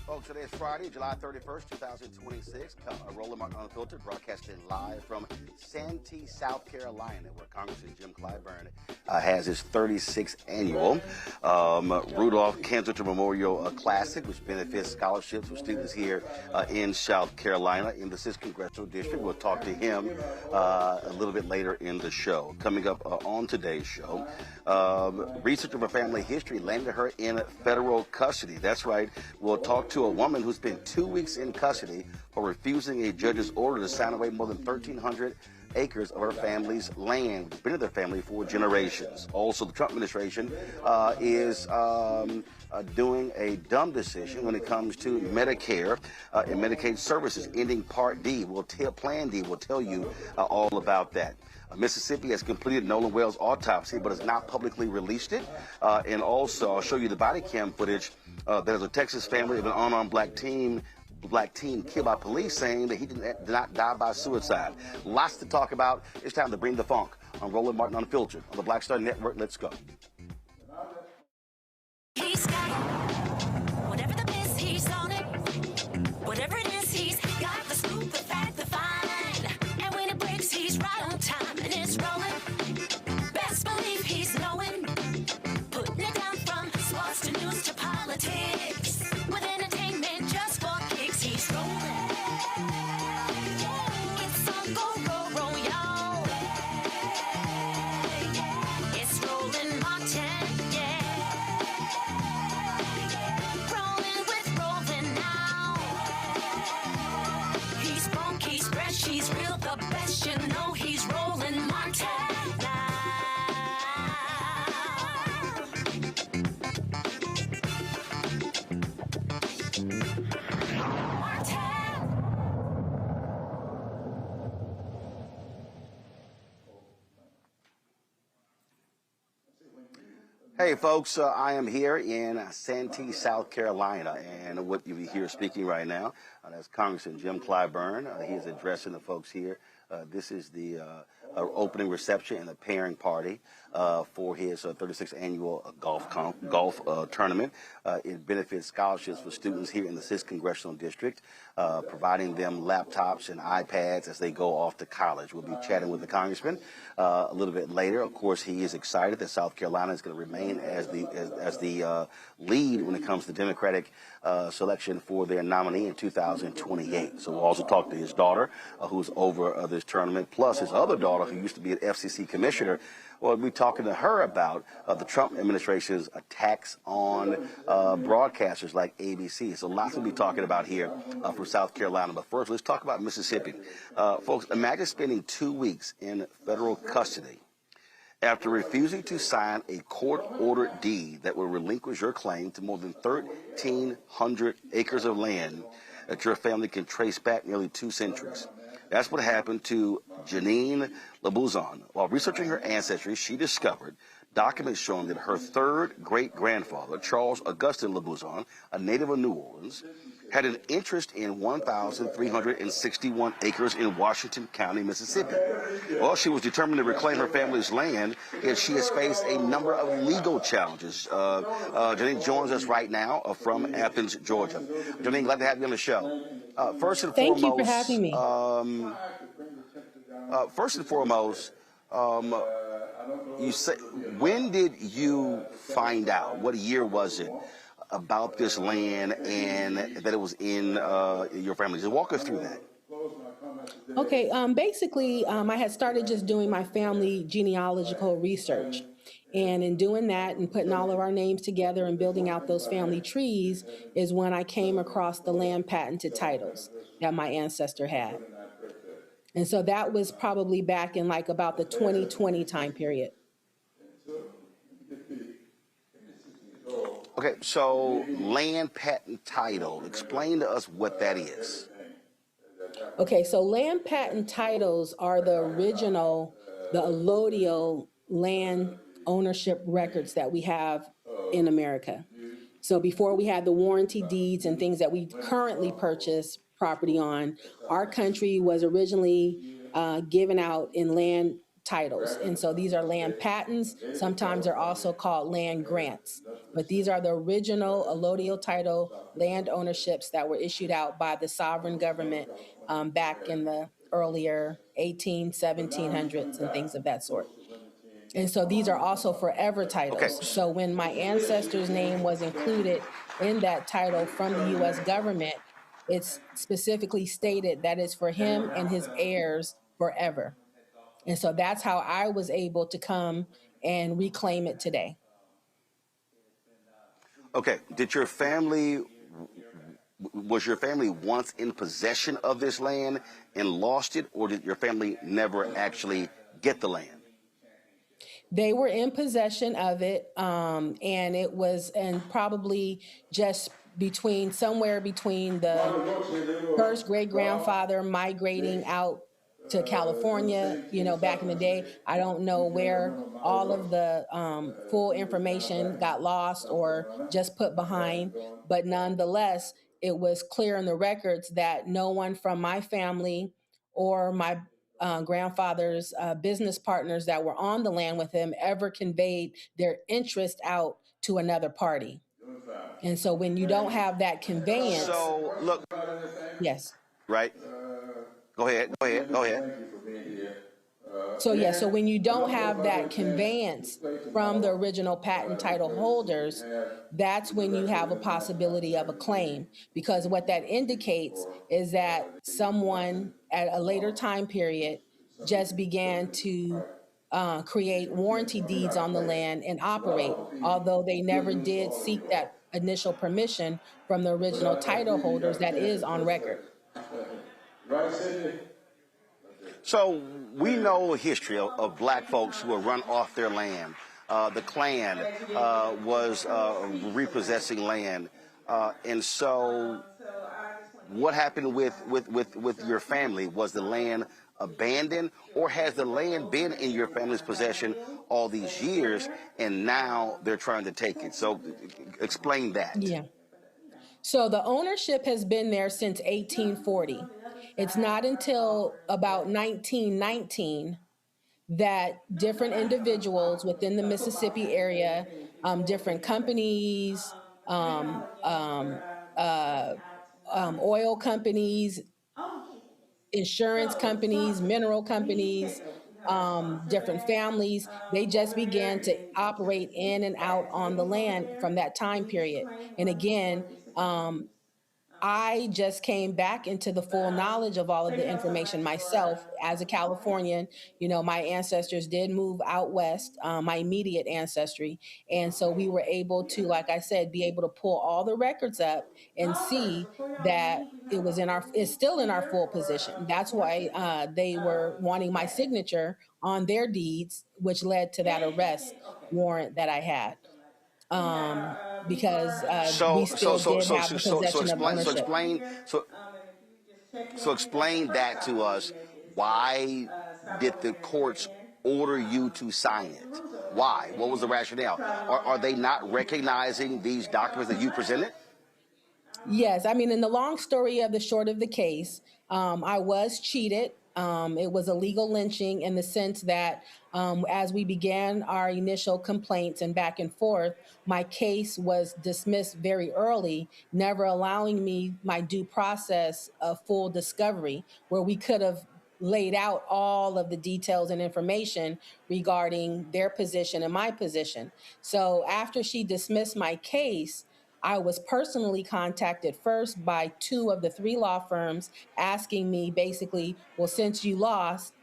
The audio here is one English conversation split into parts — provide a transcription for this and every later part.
Folks, today is Friday, July 31st, 2026. Roland Martin Unfiltered, broadcasting live from Santee, South Carolina, where Congressman Jim Clyburn has his 36th annual Rudolph Canzater Memorial Classic, which benefits scholarships for students here in South Carolina in the 6th Congressional District. We'll talk to him a little bit later in the show. Coming up on today's show, research of her family history landed her in federal custody. That's right. We'll talk to a woman who spent 2 weeks in custody for refusing a judge's order to sign away more than 1,300 acres of her family's land, which has been in their family for generations. Also, the Trump administration is doing a dumb decision when it comes to Medicare and Medicaid Services, ending Part D. Plan D will tell you all about that. Mississippi has completed Nolan Well's autopsy, but has not publicly released it. And also, I'll show you the body cam footage that is a Texas family of an unarmed black teen killed by police, saying that he did not die by suicide. Lots to talk about. It's time to bring the funk on Roland Martin Unfiltered on the Black Star Network. Let's go. He's got whatever the miss, he's on it. Whatever it is, he's got the scoop, the fact, the find. And when it breaks, he's right on time and it's rolling. Best believe he's knowing. Putting it down from sports to news to politics. With entertainment just for kicks, he's rolling. It's on go, y'all. It's Roland Martin, yeah. Rolling with Roland now. He's funk, he's fresh, he's real, the best, you know he's Roland Martin now. Hey folks, I am here in Santee, South Carolina, and what you hear speaking right now, that's Congressman Jim Clyburn. He is addressing the folks here. This is the opening reception and the pairing party for his 36th annual golf tournament. It benefits scholarships for students here in the 6th Congressional District, providing them laptops and iPads as they go off to college. We'll be chatting with the congressman a little bit later. Of course, he is excited that South Carolina is going to remain as the lead when it comes to Democratic selection for their nominee in 2028. So we'll also talk to his daughter, who's over this tournament, plus his other daughter, who used to be an FCC commissioner. We'll be talking to her about the Trump administration's attacks on broadcasters like ABC. So lots to be talking about here from South Carolina. But first, let's talk about Mississippi. Folks, imagine spending 2 weeks in federal custody after refusing to sign a court-ordered deed that will relinquish your claim to more than 1,300 acres of land that your family can trace back nearly 2 centuries. That's what happened to Jennine Labuzan. While researching her ancestry, she discovered documents showing that her third great-grandfather, Charles Augustin Labuzan, a native of New Orleans, had an interest in 1,361 acres in Washington County, Mississippi. Well, she was determined to reclaim her family's land, and she has faced a number of legal challenges. Jennine joins us right now from Athens, Georgia. Jennine, glad to have you on the show. First and Thank foremost, you for having me. First and foremost, you say, when did you find out? What year was it about this land and that it was in your family? Just walk us through that. Okay, basically, I had started just doing my family genealogical research. And in doing that and putting all of our names together and building out those family trees is when I came across the land patented titles that my ancestor had. And so that was probably back in like about the 2020 time period. Okay, so land patent title. Explain to us what that is. Okay, so land patent titles are the original, the allodial land ownership records that we have in America. So before we had the warranty deeds and things that we currently purchase property on, our country was originally given out in land titles. And so these are land patents. Sometimes they're also called land grants. But these are the original allodial title land ownerships that were issued out by the sovereign government back in the earlier 1700s and things of that sort. And so these are also forever titles. Okay. So when my ancestor's name was included in that title from the U.S. government, it's specifically stated that it's for him and his heirs forever. And so that's how I was able to come and reclaim it today. Okay, was your family once in possession of this land and lost it, or did your family never actually get the land? They were in possession of it, and it was, and probably just somewhere between the first great-grandfather migrating out to California, back in the day. I don't know where all of the full information got lost or just put behind, but nonetheless, it was clear in the records that no one from my family or my grandfather's business partners that were on the land with him ever conveyed their interest out to another party. And so when you don't have that conveyance. So, look. Yes. Right? Go ahead. So when you don't have that conveyance from the original patent title holders, that's when you have a possibility of a claim. Because what that indicates is that someone at a later time period just began to create warranty deeds on the land and operate, although they never did seek that initial permission from the original title holders that is on record. So we know history of black folks who were run off their land. The Klan was repossessing land. And so what happened with your family? Was the land abandoned, or has the land been in your family's possession all these years and now they're trying to take it? So explain that. Yeah. So the ownership has been there since 1840. It's not until about 1919 that different individuals within the Mississippi area, different companies, oil companies, insurance companies, mineral companies, different families, they just began to operate in and out on the land from that time period. And again, I just came back into the full knowledge of all of the information myself as a Californian. My ancestors did move out west, my immediate ancestry. And so we were able to, like I said, be able to pull all the records up and see that it's still in our full position. That's why they were wanting my signature on their deeds, which led to that arrest warrant that I had. Because we still did have the possession of ownership. So explain that to us. Why did the courts order you to sign it? Why? What was the rationale? Are they not recognizing these documents that you presented? Yes. I mean, in the long story of the short of the case, I was cheated. It was a legal lynching in the sense that as we began our initial complaints and back and forth, my case was dismissed very early, never allowing me my due process of full discovery, where we could have laid out all of the details and information regarding their position and my position. So after she dismissed my case, I was personally contacted first by 2 of the 3 law firms asking me basically, well, since you lost,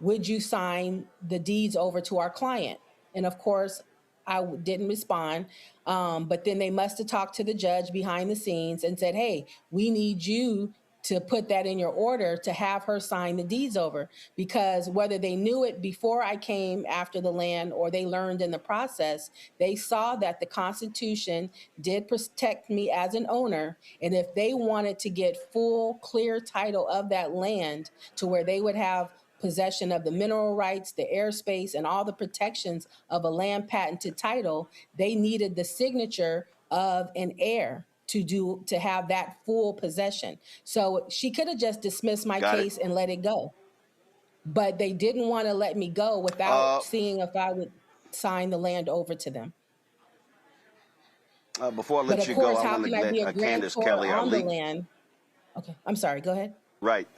would you sign the deeds over to our client? And of course, I didn't respond. But then they must have talked to the judge behind the scenes and said, hey, we need you to put that in your order to have her sign the deeds over, because whether they knew it before I came after the land or they learned in the process, they saw that the Constitution did protect me as an owner. And if they wanted to get full, clear title of that land to where they would have possession of the mineral rights, the airspace, and all the protections of a land patented title, they needed the signature of an heir to have that full possession. So she could have just dismissed my Got it. case and let it go. But they didn't want to let me go without seeing if I would sign the land over to them. Before I But let of you course, go, I how want to can I be a let Candace grantor Kelly, our on the legal. land? Okay, I'm sorry, go ahead. Right.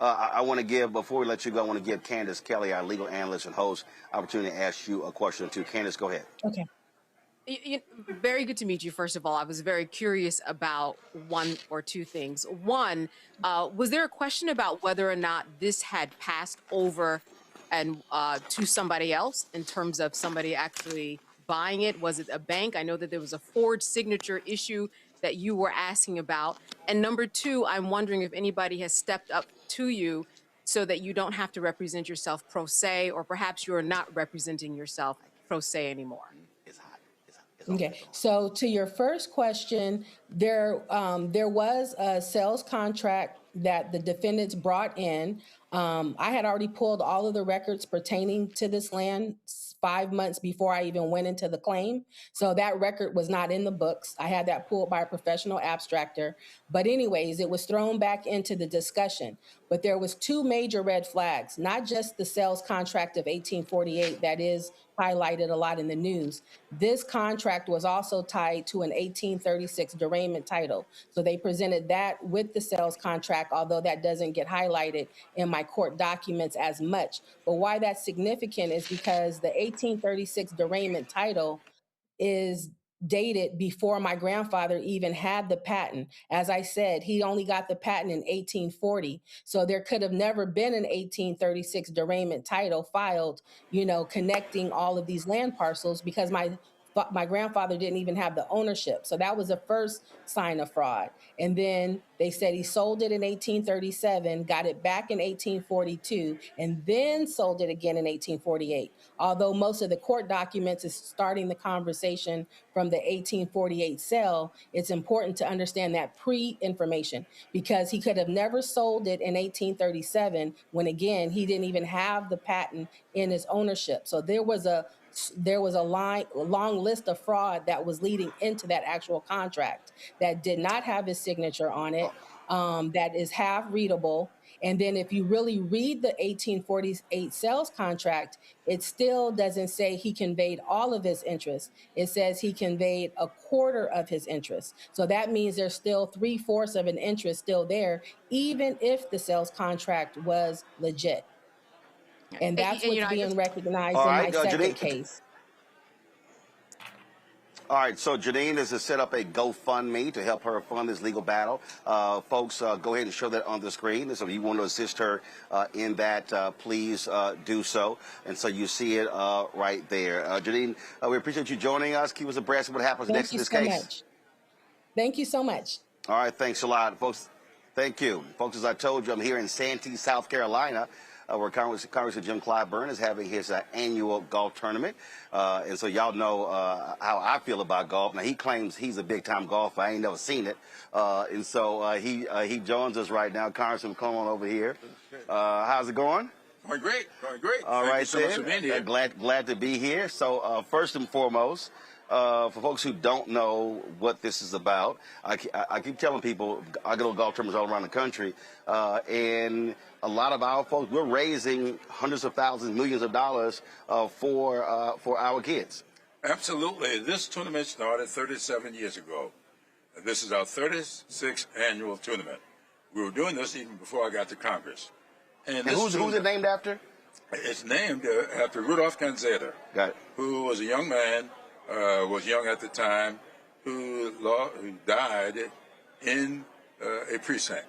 I want to give, before we let you go, I want to give Candace Kelly, our legal analyst and host, opportunity to ask you a question or two. Candace, go ahead. Okay. Very good to meet you, first of all. I was very curious about one or two things. One, was there a question about whether or not this had passed over and to somebody else in terms of somebody actually buying it? Was it a bank? I know that there was a forged signature issue that you were asking about. And number two, I'm wondering if anybody has stepped up to you so that you don't have to represent yourself pro se, or perhaps you're not representing yourself pro se anymore. It's hot. Okay, so to your first question, there was a sales contract that the defendants brought in. I had already pulled all of the records pertaining to this land 5 months before I even went into the claim. So that record was not in the books. I had that pulled by a professional abstractor. But anyways, it was thrown back into the discussion. But there was two major red flags, not just the sales contract of 1848 that is highlighted a lot in the news. This contract was also tied to an 1836 derailment title. So they presented that with the sales contract, although that doesn't get highlighted in my court documents as much. But why that's significant is because the 1836 derailment title is dated before my grandfather even had the patent. As I said, he only got the patent in 1840. So there could have never been an 1836 derailment title filed, connecting all of these land parcels, because my grandfather didn't even have the ownership. So that was the first sign of fraud. And then they said he sold it in 1837, got it back in 1842, and then sold it again in 1848. Although most of the court documents is starting the conversation from the 1848 sale, it's important to understand that pre-information, because he could have never sold it in 1837 when, again, he didn't even have the patent in his ownership. So there was a long list of fraud that was leading into that actual contract that did not have his signature on it, that is half readable. And then if you really read the 1848 sales contract, it still doesn't say he conveyed all of his interest. It says he conveyed a quarter of his interest. So that means there's still 3/4 of an interest still there, even if the sales contract was legit. And that's what's being recognized All in right, my second Jennine. case. All right, so Jennine is to set up a GoFundMe to help her fund this legal battle. Folks, go ahead and show that on the screen. And so if you want to assist her in that, please do so. And so you see it right there. Jennine, we appreciate you joining us. Keep us abreast of what happens next in this case. Much. Thank you so much. All right, thanks a lot, folks. Thank you. Folks, as I told you, I'm here in Santee, South Carolina, where Congressman Jim Clyburn is having his annual golf tournament. And so y'all know how I feel about golf. Now, he claims he's a big-time golfer. I ain't never seen it. And so he joins us right now. Congressman, come on over here. How's it going? Going great, going great. All right, Thank you so much for being here. Glad to be here. So first and foremost, for folks who don't know what this is about, I keep telling people I go to golf tournaments all around the country, and a lot of our folks, we're raising hundreds of thousands, millions of dollars for our kids. Absolutely. This tournament started 37 years ago. This is our 36th annual tournament. We were doing this even before I got to Congress. And who's it named after? It's named after Rudolph Canzater, who was a young man, was young at the time, who died in a precinct,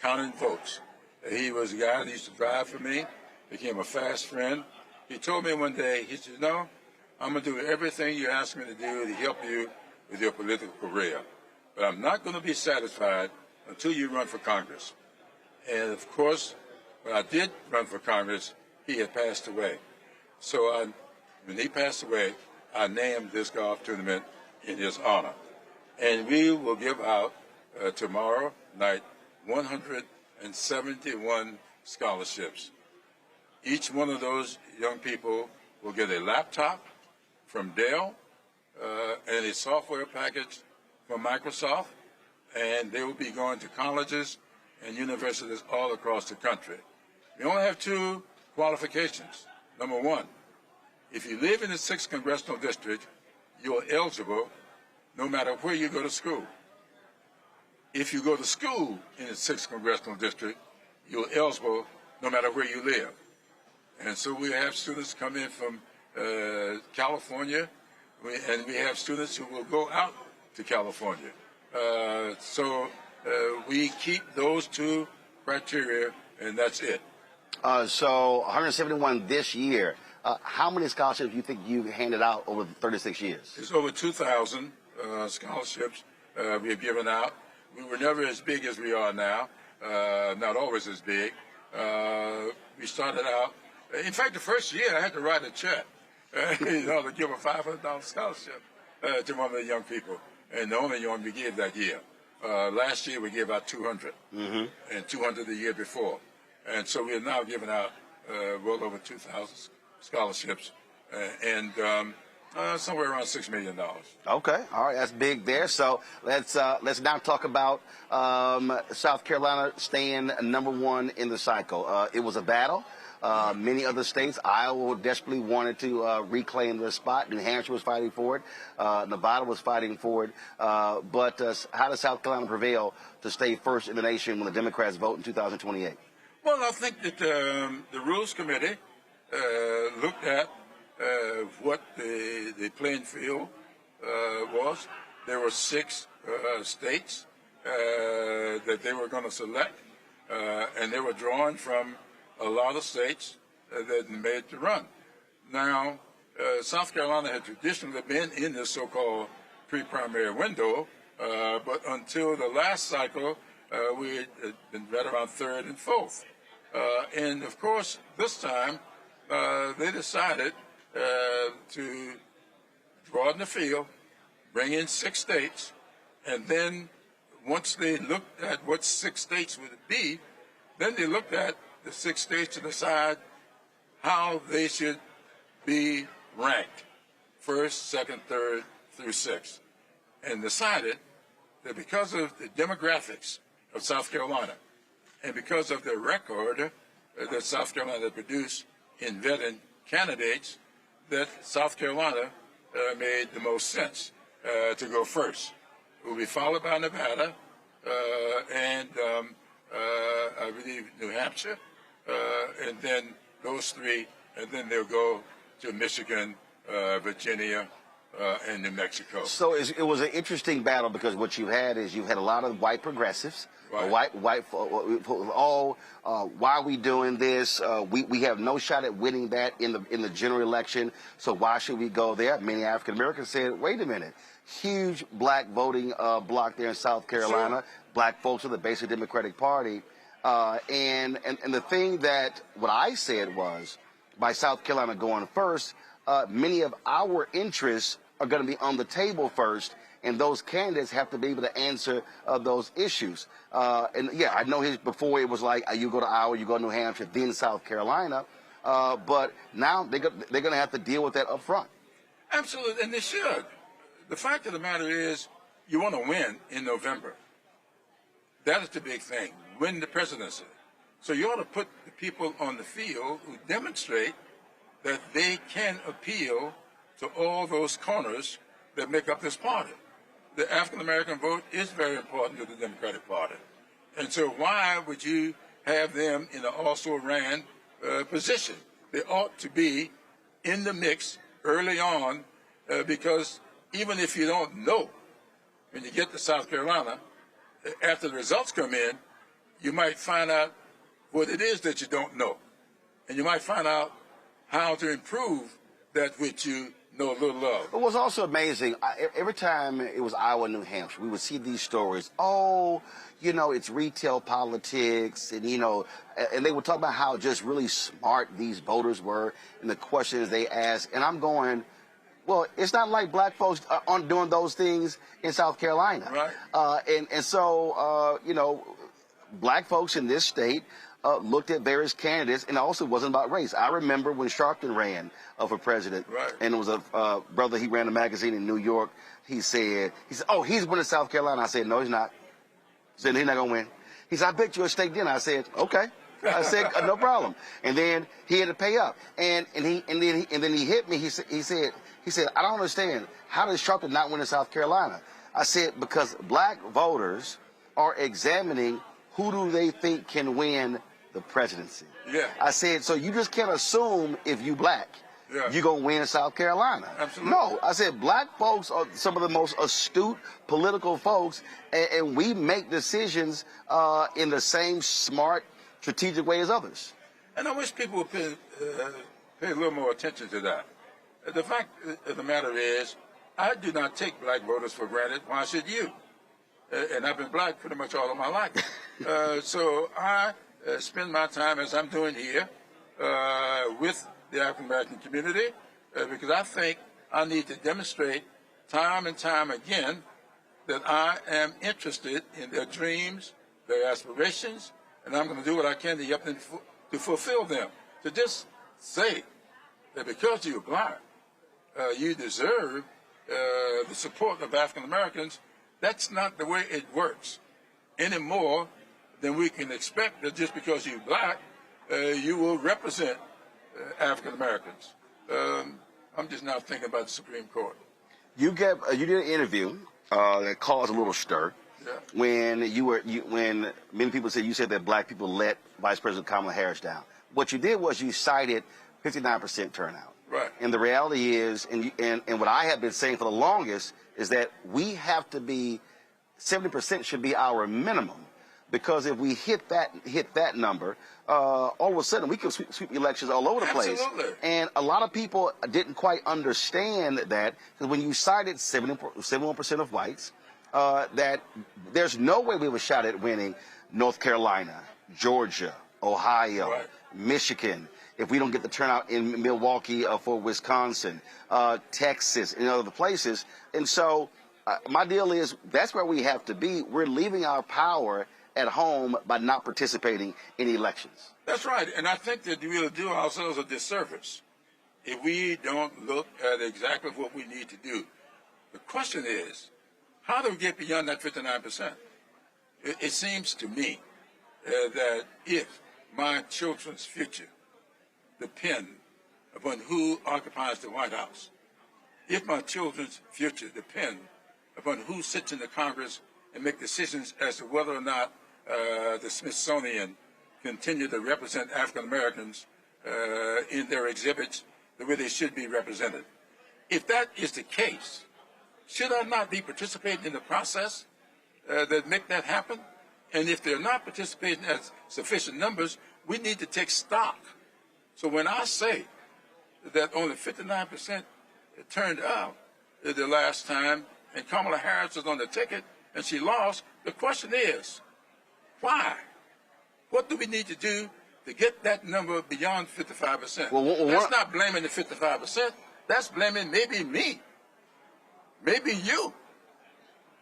counting votes. He was a guy that used to drive for me, became a fast friend. He told me one day, he said, "No, I'm going to do everything you ask me to do to help you with your political career. But I'm not going to be satisfied until you run for Congress. And of course, when I did run for Congress, he had passed away. So when he passed away, I named this golf tournament in his honor. And we will give out tomorrow night 171 scholarships. Each one of those young people will get a laptop from Dell and a software package from Microsoft, and they will be going to colleges and universities all across the country. We only have 2 qualifications. Number 1, if you live in the 6th Congressional District, you're eligible no matter where you go to school. If you go to school in the 6th Congressional District, you're eligible no matter where you live. And so we have students come in from California, and we have students who will go out to California. So we keep those 2 criteria, and that's it. So 171 this year. How many scholarships do you think you handed out over the 36 years? It's over 2,000 scholarships we have given out. We were never as big as we are now, not always as big. We started out, in fact, the first year I had to write a check, to give a $500 scholarship to one of the young people, and the only one we gave that year. Last year we gave out 200, and 200 the year before. And so we are now giving out well over 2,000 scholarships, and somewhere around $6 million. Okay, all right, that's big there. So let's now talk about South Carolina staying #1 in the cycle. It was a battle. Many other states, Iowa desperately wanted to reclaim their spot. New Hampshire was fighting for it. Nevada was fighting for it. But how does South Carolina prevail to stay first in the nation when the Democrats vote in 2028? Well, I think that the Rules Committee looked at what the playing field was. There were 6 states that they were going to select, and they were drawing from a lot of states that made the run. Now, South Carolina had traditionally been in this so-called pre-primary window, but until the last cycle, we had been right around 3rd and 4th. And of course, this time, they decided to broaden the field, bring in 6 states, and then once they looked at what 6 states would be, then they looked at the 6 states to decide how they should be ranked, 1st, 2nd, 3rd through 6th, and decided that because of the demographics of South Carolina and because of the record that South Carolina produced in vetting candidates, that South Carolina made the most sense to go first. It will be followed by Nevada and I believe New Hampshire, and then those 3, and then they'll go to Michigan, Virginia, and New Mexico. So it was an interesting battle because what you had is you had a lot of white progressives. Right. Why are we doing this? We have no shot at winning that in the general election. So why should we go there? Many African Americans said, "Wait a minute, huge black voting block there in South Carolina. Sure. Black folks are the basic Democratic Party." And the thing that what I said was, by South Carolina going first, many of our interests are going to be on the table first. And those candidates have to be able to answer those issues. And yeah, I know before it was like you go to Iowa, you go to New Hampshire, then South Carolina. But now they're going to have to deal with that up front. Absolutely, and they should. The fact of the matter is, you want to win in November. That is the big thing, win the presidency. So you ought to put the people on the field who demonstrate that they can appeal to all those corners that make up this party. The African-American vote is very important to the Democratic Party. And so why would you have them in an also-ran position? They ought to be in the mix early on because even if you don't know, when you get to South Carolina, after the results come in, you might find out what it is that you don't know. And you might find out how to improve that which you no little love. It was also amazing. Every time it was Iowa, New Hampshire, we would see these stories. Oh, you know, it's retail politics, and, you know, and they would talk about how just really smart these voters were and the questions they asked. And I'm going, well, it's not like black folks aren't doing those things in South Carolina. Right. And so, you know, black folks in this state looked at various candidates, and it also wasn't about race. I remember when Sharpton ran for president, right, and it was a brother, he ran a magazine in New York. He said, oh, he's winning South Carolina. I said, no, he's not. He said, he's not going to win. He said, I bet you a steak dinner. I said, okay. I said, no problem. And then he had to pay up. And then he hit me. He said, I don't understand. How does Sharpton not win in South Carolina? I said, because black voters are examining who do they think can win the presidency. Yeah. I said, so you just can't assume if you black, you're going to win in South Carolina. Absolutely. No, I said, black folks are some of the most astute political folks, and we make decisions in the same smart, strategic way as others. And I wish people would pay a little more attention to that. The fact of the matter is, I do not take black voters for granted. Why should you? And I've been black pretty much all of my life. So I spend my time, as I'm doing here, with the African-American community, because I think I need to demonstrate time and time again that I am interested in their dreams, their aspirations, and I'm going to do what I can to help them to fulfill them. To just say that because you're black, you deserve the support of African Americans, that's not the way it works any more than we can expect that just because you're black, you will represent African Americans. I'm just now thinking about the Supreme Court. You did an interview that caused a little stir. Yeah. When many people said, you said that black people let Vice President Kamala Harris down. What you did was you cited 59% turnout. Right. And the reality is, and what I have been saying for the longest, is that we have to be, 70% should be our minimum. Because if we hit that number, all of a sudden we can sweep elections all over the place. Absolutely. And a lot of people didn't quite understand that, because when you cited 71% of whites, that there's no way we have a shot at winning North Carolina, Georgia, Ohio, right, Michigan, if we don't get the turnout in Milwaukee for Wisconsin, Texas, and other places. And so my deal is that's where we have to be. We're leaving our power at home by not participating in elections. That's right, and I think that we'll do ourselves a disservice if we don't look at exactly what we need to do. The question is, how do we get beyond that 59%? It seems to me that if my children's future depend upon who occupies the White House, if my children's future depend upon who sits in the Congress and make decisions as to whether or not the Smithsonian continue to represent African Americans in their exhibits the way they should be represented. If that is the case, should I not be participating in the process that make that happen? And if they're not participating at sufficient numbers, we need to take stock. So when I say that only 59% turned out the last time, and Kamala Harris was on the ticket and she lost, the question is, why? What do we need to do to get that number beyond 55%? That's not blaming the 55%. That's blaming maybe me, maybe you.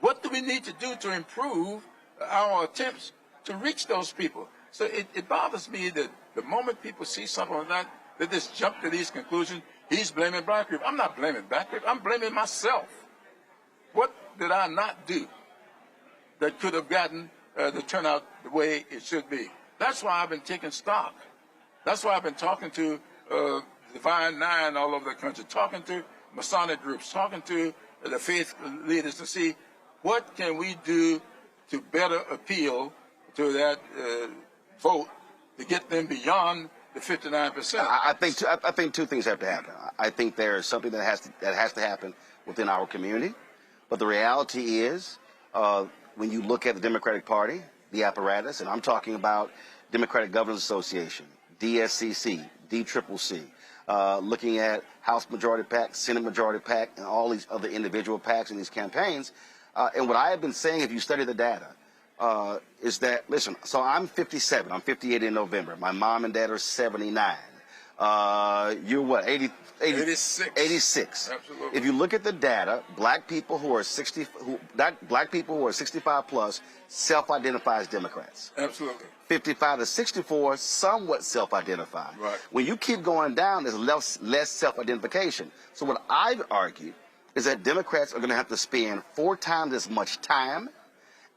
What do we need to do to improve our attempts to reach those people? So it bothers me that the moment people see something like that, they just jump to these conclusions. He's blaming black people. I'm not blaming black people. I'm blaming myself. What did I not do that could have gotten the turnout the way it should be? That's why I've been taking stock. That's why I've been talking to Divine Nine all over the country, talking to Masonic groups, talking to the faith leaders to see what can we do to better appeal to that vote to get them beyond the 59%. I think two things have to happen. I think there is something that has to happen within our community, but the reality is when you look at the Democratic Party, the apparatus, and I'm talking about Democratic Governors Association, DSCC, DCCC, looking at House Majority PAC, Senate Majority PAC, and all these other individual PACs in these campaigns. And what I have been saying, if you study the data, is that, listen, so I'm 57. I'm 58 in November. My mom and dad are 79. You're what, 86. 86. Absolutely. If you look at the data, black people who are 65 plus self-identify as Democrats. Absolutely. 55 to 64 somewhat self-identify. Right. When you keep going down, there's less self-identification. So what I've argued is that Democrats are going to have to spend 4 times as much time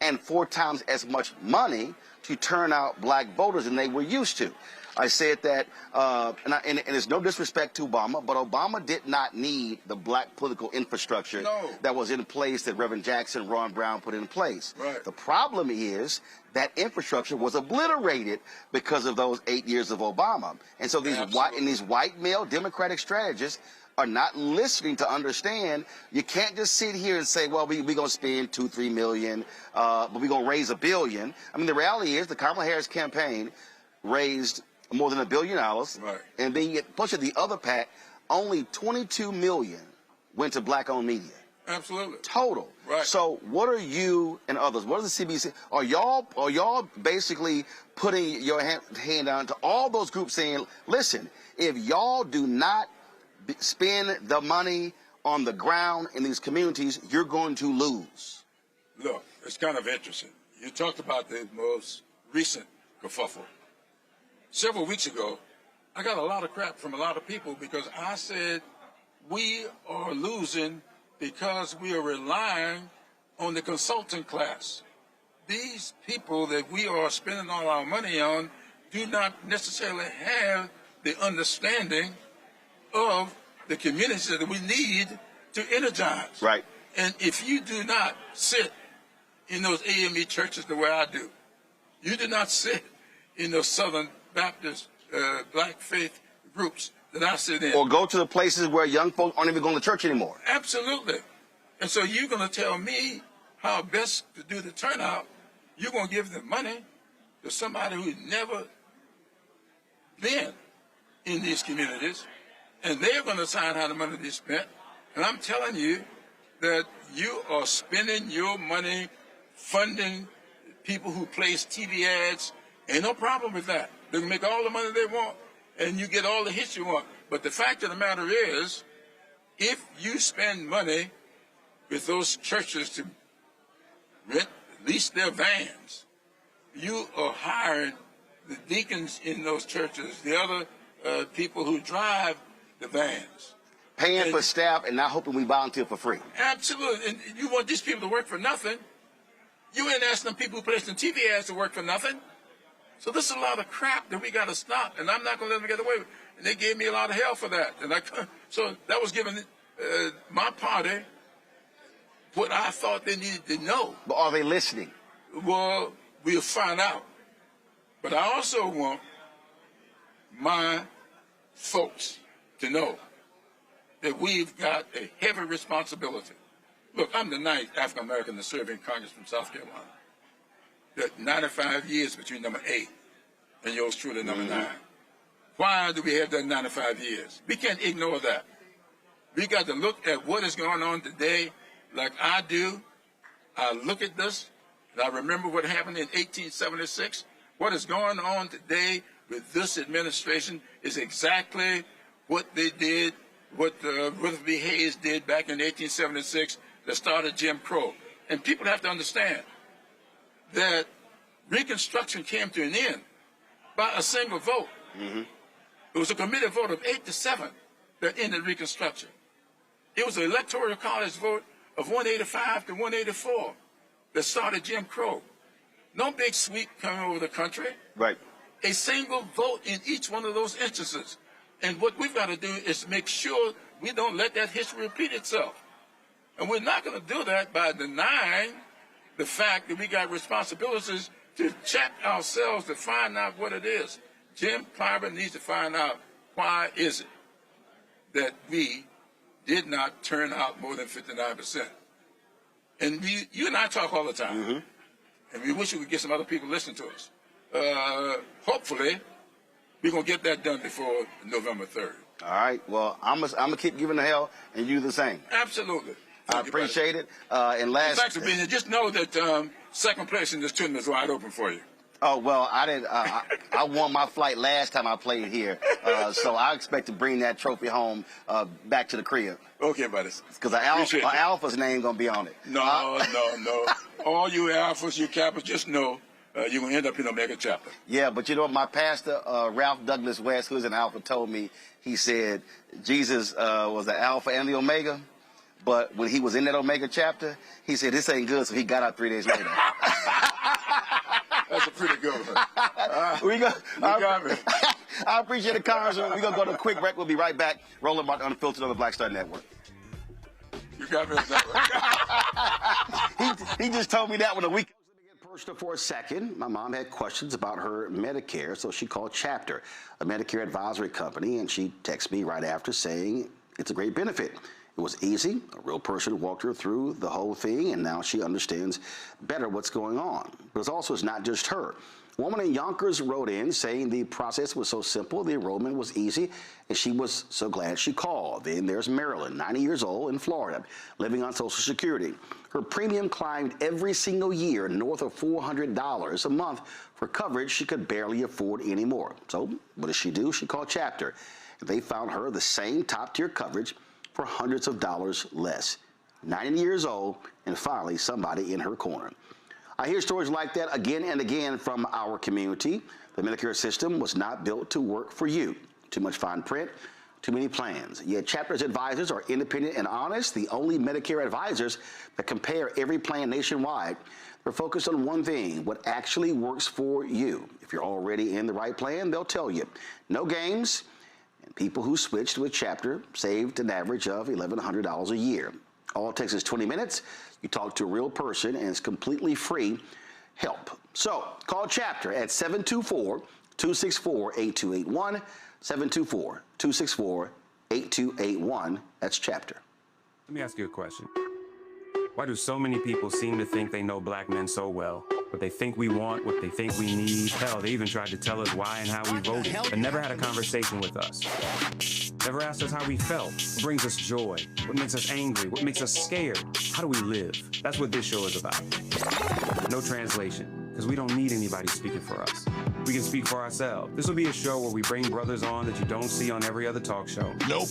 and 4 times as much money to turn out black voters than they were used to. I said that, and it's no disrespect to Obama, but Obama did not need the black political infrastructure that was in place that Reverend Jackson, Ron Brown put in place. Right. The problem is that infrastructure was obliterated because of those 8 years of Obama. And so these white male Democratic strategists are not listening to understand you can't just sit here and say, well, we're going to spend $2-3 million, but we're going to raise $1 billion. I mean, the reality is the Kamala Harris campaign raised more than $1 billion, right. And then you push it the other PAC, only $22 million went to black-owned media. Absolutely. Total. Right. So what are you and others, what is the CBC, are y'all basically putting your hand down to all those groups saying, listen, if y'all do not spend the money on the ground in these communities, you're going to lose? Look, it's kind of interesting. You talked about the most recent kerfuffle. Several weeks ago, I got a lot of crap from a lot of people because I said we are losing because we are relying on the consulting class. These people that we are spending all our money on do not necessarily have the understanding of the communities that we need to energize. Right. And if you do not sit in those AME churches the way I do, you do not sit in those Southern Baptist black faith groups that I sit in. Or go to the places where young folks aren't even going to church anymore. Absolutely. And so you're going to tell me how best to do the turnout. You're going to give the money to somebody who's never been in these communities, and they're going to decide how the money is spent. And I'm telling you that you are spending your money funding people who place TV ads. Ain't no problem with that. They can make all the money they want, and you get all the hits you want. But the fact of the matter is, if you spend money with those churches to lease their vans, you are hiring the deacons in those churches, the other people who drive the vans. Paying for staff and not hoping we volunteer for free. Absolutely. And you want these people to work for nothing. You ain't asking them people who place the TV ads to work for nothing. So this is a lot of crap that we got to stop, and I'm not going to let them get away with it. And they gave me a lot of hell for that. And so that was giving my party what I thought they needed to know. But are they listening? Well, we'll find out. But I also want my folks to know that we've got a heavy responsibility. Look, I'm the 9th African American to serve in Congress from South Carolina. That 95 years between number 8 and yours truly number 9. Why do we have that 95 years? We can't ignore that. We got to look at what is going on today like I do. I look at this, and I remember what happened in 1876. What is going on today with this administration is exactly what they did, what Rutherford B. Hayes did back in 1876 that started Jim Crow. And people have to understand that Reconstruction came to an end by a single vote. It was a committee vote of 8-7 that ended Reconstruction. It was an electoral college vote of 185 to 184 that started Jim Crow. No big sweep coming over the country. Right. A single vote in each one of those instances. And what we've got to do is make sure we don't let that history repeat itself. And we're not going to do that by denying the fact that we got responsibilities to check ourselves to find out what it is. Jim Clyburn needs to find out why is it that we did not turn out more than 59%. And you and I talk all the time, and we wish we could get some other people listening to us. Hopefully, we're going to get that done before November 3rd. All right. Well, I'm gonna keep giving the hell, and you the same. Absolutely. I appreciate it. And last. Thanks for being here. Just know that second place in this tournament is wide open for you. Oh, well, I didn't. I won my flight last time I played here, so I expect to bring that trophy home back to the crib. Okay, buddy. Because an alpha's name gonna be on it. No. All you alphas, you kappas, just know you're gonna end up in a mega chapter. Yeah, but you know what? My pastor, Ralph Douglas West, who's an alpha, told me. He said Jesus was the alpha and the omega, but when he was in that omega chapter, he said this ain't good, so he got out 3 days later. That's a pretty good one. You got me. I appreciate it, Congressman. We're going to go to a quick break. We'll be right back. Roland Martin Unfiltered on the Black Star Network. You got me. He just told me that one a week. Let me get personal for a second. My mom had questions about her Medicare, so she called Chapter, a Medicare advisory company, and she texted me right after saying it's a great benefit. It was easy. A real person walked her through the whole thing, and now she understands better what's going on. But it's not just her. A woman in Yonkers wrote in saying the process was so simple, the enrollment was easy, and she was so glad she called. Then there's Marilyn, 90 years old, in Florida, living on Social Security. Her premium climbed every single year north of $400 a month for coverage she could barely afford anymore. So what does she do? She called Chapter. They found her the same top-tier coverage for hundreds of dollars less. 90 years old, and finally somebody in her corner. I hear stories like that again and again from our community. The Medicare system was not built to work for you. Too much fine print, too many plans. Yet Chapter's advisors are independent and honest, the only Medicare advisors that compare every plan nationwide. They're focused on one thing, what actually works for you. If you're already in the right plan, they'll tell you. No games. And people who switched with Chapter saved an average of $1,100 a year. All it takes is 20 minutes. You talk to a real person, and it's completely free help. So call Chapter at 724-264-8281, 724-264-8281. That's Chapter. Let me ask you a question. Why do so many people seem to think they know black men so well? What they think we want, what they think we need. Hell, they even tried to tell us why and how we voted, but never had a conversation with us. Never asked us how we felt, what brings us joy, what makes us angry, what makes us scared. How do we live? That's what this show is about. No translation, because we don't need anybody speaking for us. We can speak for ourselves. This will be a show where we bring brothers on that you don't see on every other talk show. Nope.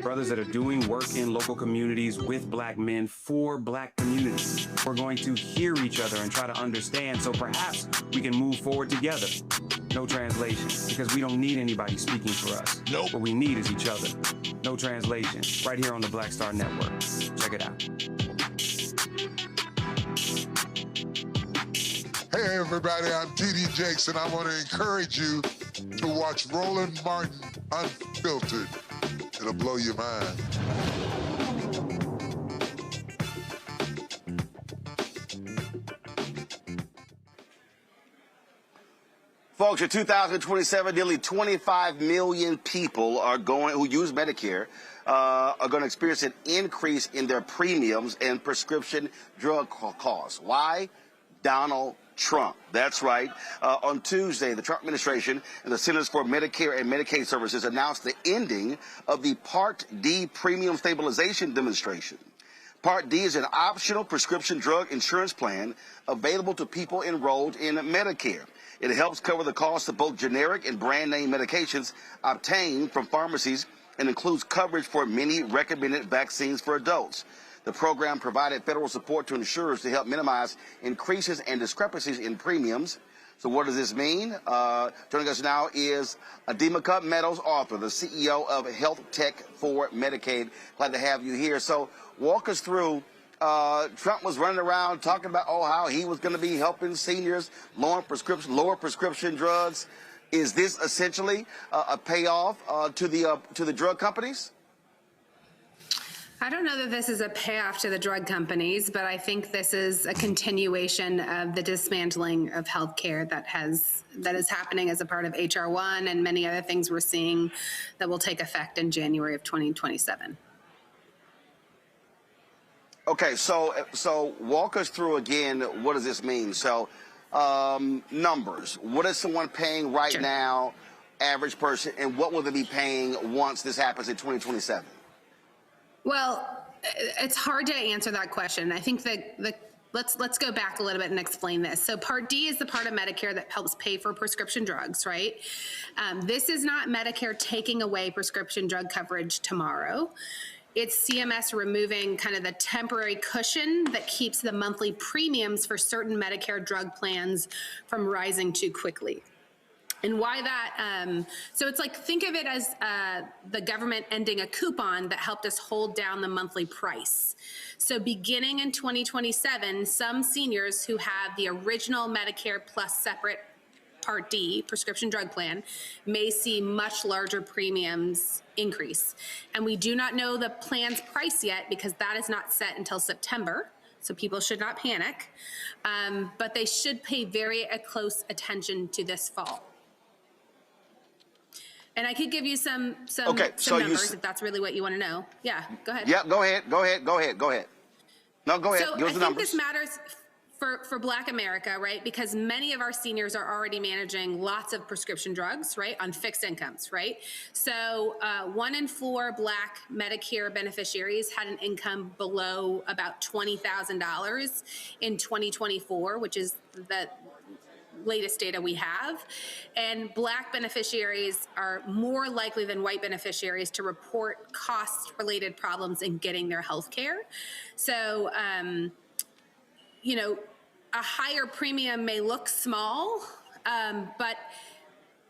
Brothers that are doing work in local communities with black men for black communities. We're going to hear each other and try to understand so perhaps we can move forward together. No translation, because we don't need anybody speaking for us. Nope. What we need is each other. No translation, right here on the Black Star Network. Check it out. Hey everybody, I'm T.D. Jakes, and I want to encourage you to watch Roland Martin Unfiltered. It'll blow your mind. Folks, in 2027, nearly 25 million people who use Medicare are going to experience an increase in their premiums and prescription drug costs. Why? Donald Trump. That's right. On Tuesday, the Trump administration and the Centers for Medicare and Medicaid Services announced the ending of the Part D Premium Stabilization Demonstration. Part D is an optional prescription drug insurance plan available to people enrolled in Medicare. It helps cover the cost of both generic and brand name medications obtained from pharmacies and includes coverage for many recommended vaccines for adults. The program provided federal support to insurers to help minimize increases and discrepancies in premiums. So what does this mean? Joining us now is Adema Cup Meadows, author, the CEO of Health Tech for Medicaid. Glad to have you here. So walk us through. Trump was running around talking about how he was going to be helping seniors lower prescription drugs. Is this essentially a payoff to the drug companies? I don't know that this is a payoff to the drug companies, but I think this is a continuation of the dismantling of healthcare that is happening as a part of H.R. 1 and many other things we're seeing that will take effect in January of 2027. Okay, so walk us through again, what does this mean? So numbers, what is someone paying right now average person, and what will they be paying once this happens in 2027? Well, it's hard to answer that question. I think that let's go back a little bit and explain this. So Part D is the part of Medicare that helps pay for prescription drugs, right? This is not Medicare taking away prescription drug coverage tomorrow. It's CMS removing kind of the temporary cushion that keeps the monthly premiums for certain Medicare drug plans from rising too quickly. And why that, so it's like, think of it as the government ending a coupon that helped us hold down the monthly price. So beginning in 2027, some seniors who have the original Medicare plus separate Part D prescription drug plan may see much larger premiums increase. And we do not know the plan's price yet because that is not set until September. So people should not panic, but they should pay very close attention to this fall. And I could give you some numbers if that's really what you want to know. Yeah, go ahead. Yeah, go ahead. No, go ahead. So Give us the I think numbers. this matters for Black America, right? Because many of our seniors are already managing lots of prescription drugs, right, on fixed incomes, right? So 1 in 4 Black Medicare beneficiaries had an income below about $20,000 in 2024, which is the latest data we have. And Black beneficiaries are more likely than white beneficiaries to report cost-related problems in getting their health care. So, you know, a higher premium may look small, but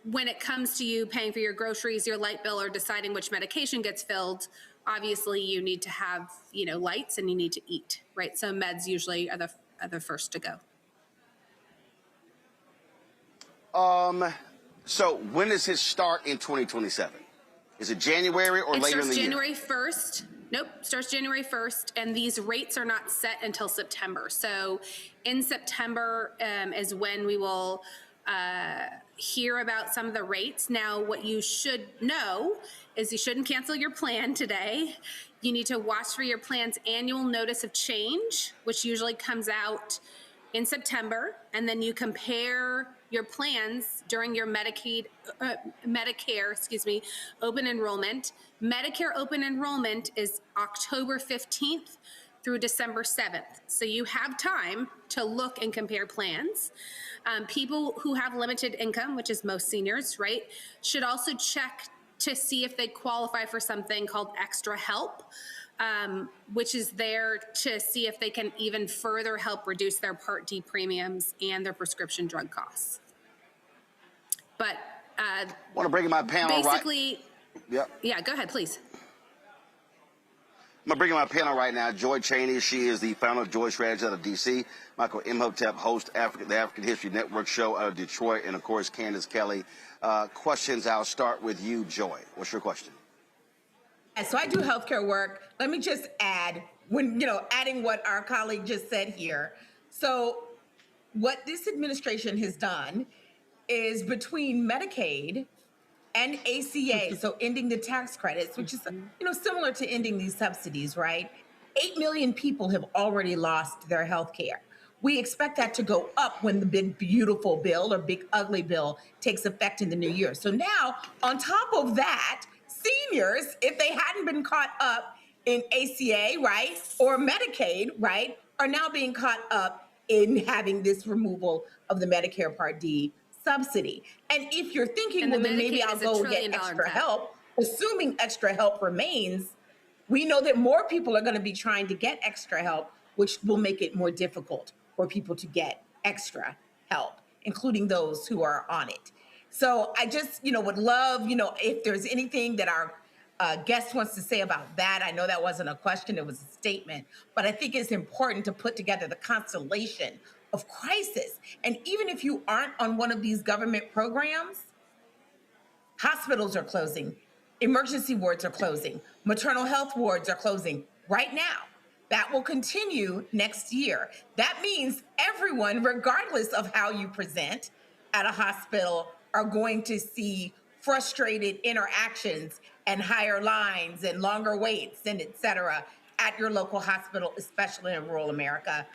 when it comes to you paying for your groceries, your light bill, or deciding which medication gets filled, obviously you need to have, you know, lights and you need to eat, right? So meds usually are the first to go. So when does it start in 2027? Is it January or later in the year? January 1st. Nope, starts January 1st, and these rates are not set until September. So in September is when we will hear about some of the rates. Now, what you should know is you shouldn't cancel your plan today. You need to watch for your plan's annual notice of change, which usually comes out in September, and then you compare your plans during your Medicare, open enrollment. Medicare open enrollment is October 15th through December 7th. So you have time to look and compare plans. People who have limited income, which is most seniors, right, should also check to see if they qualify for something called extra help, which is there to see if they can even further help reduce their Part D premiums and their prescription drug costs. But I want to bring in my panel basically, Yep. Yeah, go ahead, please. I'm going to bring in my panel right now. Joy Cheney, she is the founder of Joy Strategies out of D.C. Michael Imhotep, host the African History Network show out of Detroit. And, of course, Candace Kelly. Questions, I'll start with you, Joy. What's your question? So I do healthcare work. Let me just add, adding what our colleague just said here. So what this administration has done is between Medicaid and ACA, so ending the tax credits, which is, similar to ending these subsidies, right? 8 million people have already lost their health care. We expect that to go up when the big, beautiful bill or big, ugly bill takes effect in the new year. So now, on top of that, seniors, if they hadn't been caught up in ACA, right, or Medicaid, right, are now being caught up in having this removal of the Medicare Part D subsidy. And if you're thinking, well, then maybe I'll go get extra help, assuming extra help remains, we know that more people are going to be trying to get extra help, which will make it more difficult for people to get extra help, including those who are on it. So I just, would love, if there's anything that our guest wants to say about that. I know that wasn't a question, it was a statement, but I think it's important to put together the constellation of crisis. And even if you aren't on one of these government programs, hospitals are closing, emergency wards are closing, maternal health wards are closing right now. That will continue next year. That means everyone, regardless of how you present at a hospital, are going to see frustrated interactions and higher lines and longer waits and et cetera at your local hospital, especially in rural America.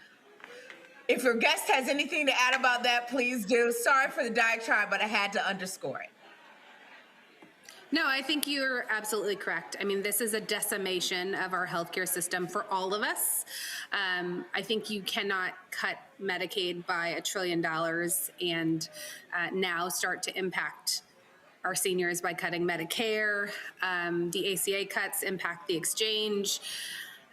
If your guest has anything to add about that, please do. Sorry for the diatribe, but I had to underscore it. No, I think you're absolutely correct. I mean, this is a decimation of our healthcare system for all of us. I think you cannot cut Medicaid by $1 trillion and now start to impact our seniors by cutting Medicare. The ACA cuts impact the exchange.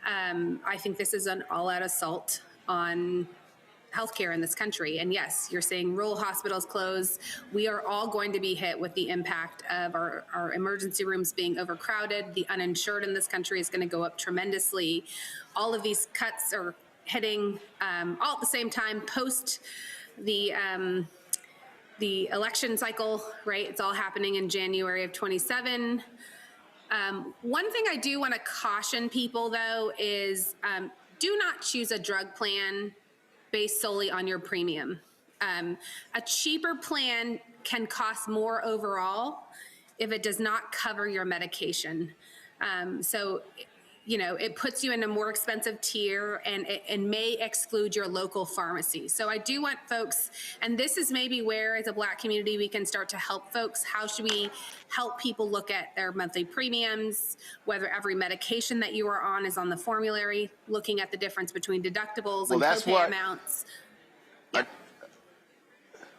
I think this is an all-out assault on healthcare in this country. And yes, you're saying rural hospitals close. We are all going to be hit with the impact of our emergency rooms being overcrowded. The uninsured in this country is going to go up tremendously. All of these cuts are hitting all at the same time post the election cycle, right? It's all happening in January of 27. One thing I do want to caution people, though, is do not choose a drug plan based solely on your premium. A cheaper plan can cost more overall if it does not cover your medication. So, you know, it puts you in a more expensive tier and may exclude your local pharmacy. So I do want folks, and this is maybe where as a Black community we can start to help folks. How should we help people look at their monthly premiums, whether every medication that you are on is on the formulary, looking at the difference between deductibles and copay amounts.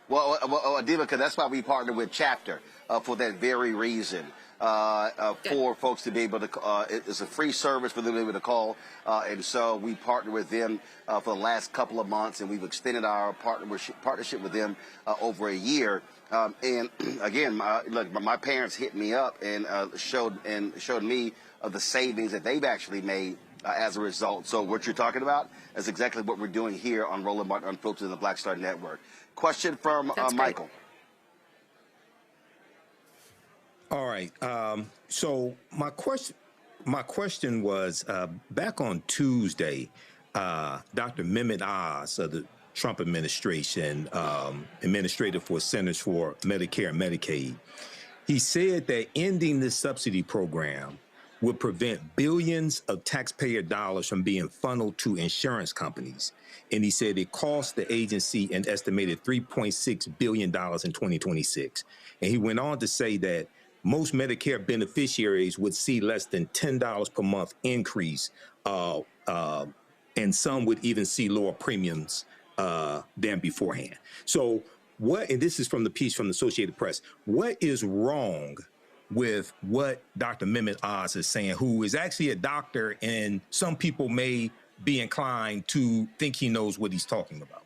Well, Adiva, that's why we partner with Chapter for that very reason. For folks to be able to, it's a free service for them to be able to call, and so we partner with them for the last couple of months, and we've extended our partnership with them over a year. And again, my parents hit me up and showed me of the savings that they've actually made as a result. So what you're talking about is exactly what we're doing here on Roland Martin Unfiltered and the Black Star Network. Question from Michael. All right. So my question was back on Tuesday, Dr. Mehmet Oz of the Trump administration, administrator for Centers for Medicare and Medicaid, he said that ending this subsidy program would prevent billions of taxpayer dollars from being funneled to insurance companies. And he said it cost the agency an estimated $3.6 billion in 2026. And he went on to say that most Medicare beneficiaries would see less than $10 per month increase, and some would even see lower premiums than beforehand. So what, and this is from the piece from the Associated Press, what is wrong with what Dr. Mehmet Oz is saying, who is actually a doctor, and some people may be inclined to think he knows what he's talking about?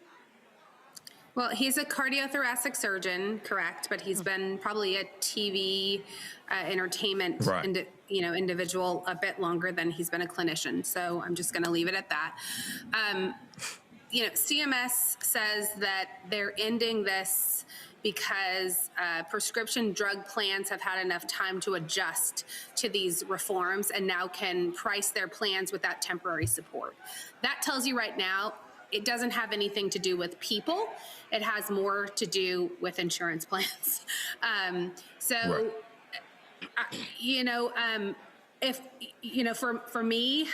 Well, he's a cardiothoracic surgeon, correct, but he's been probably a TV entertainment individual a bit longer than he's been a clinician. So I'm just going to leave it at that. You know, CMS says that they're ending this because prescription drug plans have had enough time to adjust to these reforms and now can price their plans with that temporary support. That tells you right now it doesn't have anything to do with people. It has more to do with insurance plans. You know, if, you know, for me,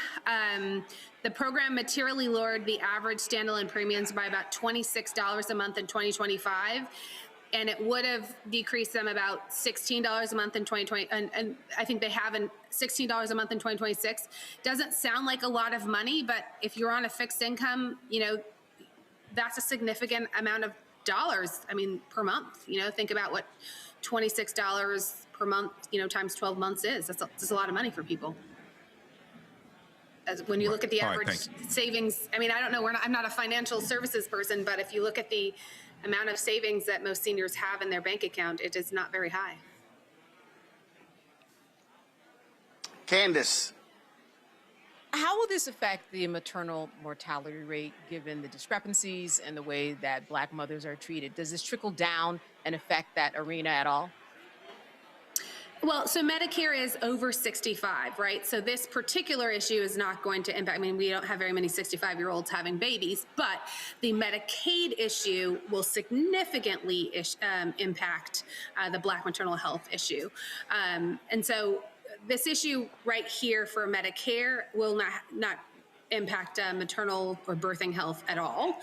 the program materially lowered the average standalone premiums by about $26 a month in 2025. And it would have decreased them about $16 a month in 2020. And I think they have $16 a month in 2026. Doesn't sound like a lot of money, but if you're on a fixed income, you know, that's a significant amount of dollars. I mean, per month, you know, think about what $26 per month, you know, times 12 months is. That's a lot of money for people. As when you look at the average savings, I mean, I don't know, I'm not a financial services person, but if you look at the amount of savings that most seniors have in their bank account, it is not very high. Candace. How will this affect the maternal mortality rate given the discrepancies and the way that Black mothers are treated? Does this trickle down and affect that arena at all? Well, so Medicare is over 65, right? So this particular issue is not going to impact, I mean, we don't have very many 65-year-olds having babies, but the Medicaid issue will significantly impact the Black maternal health issue. And so this issue right here for Medicare will not impact maternal or birthing health at all,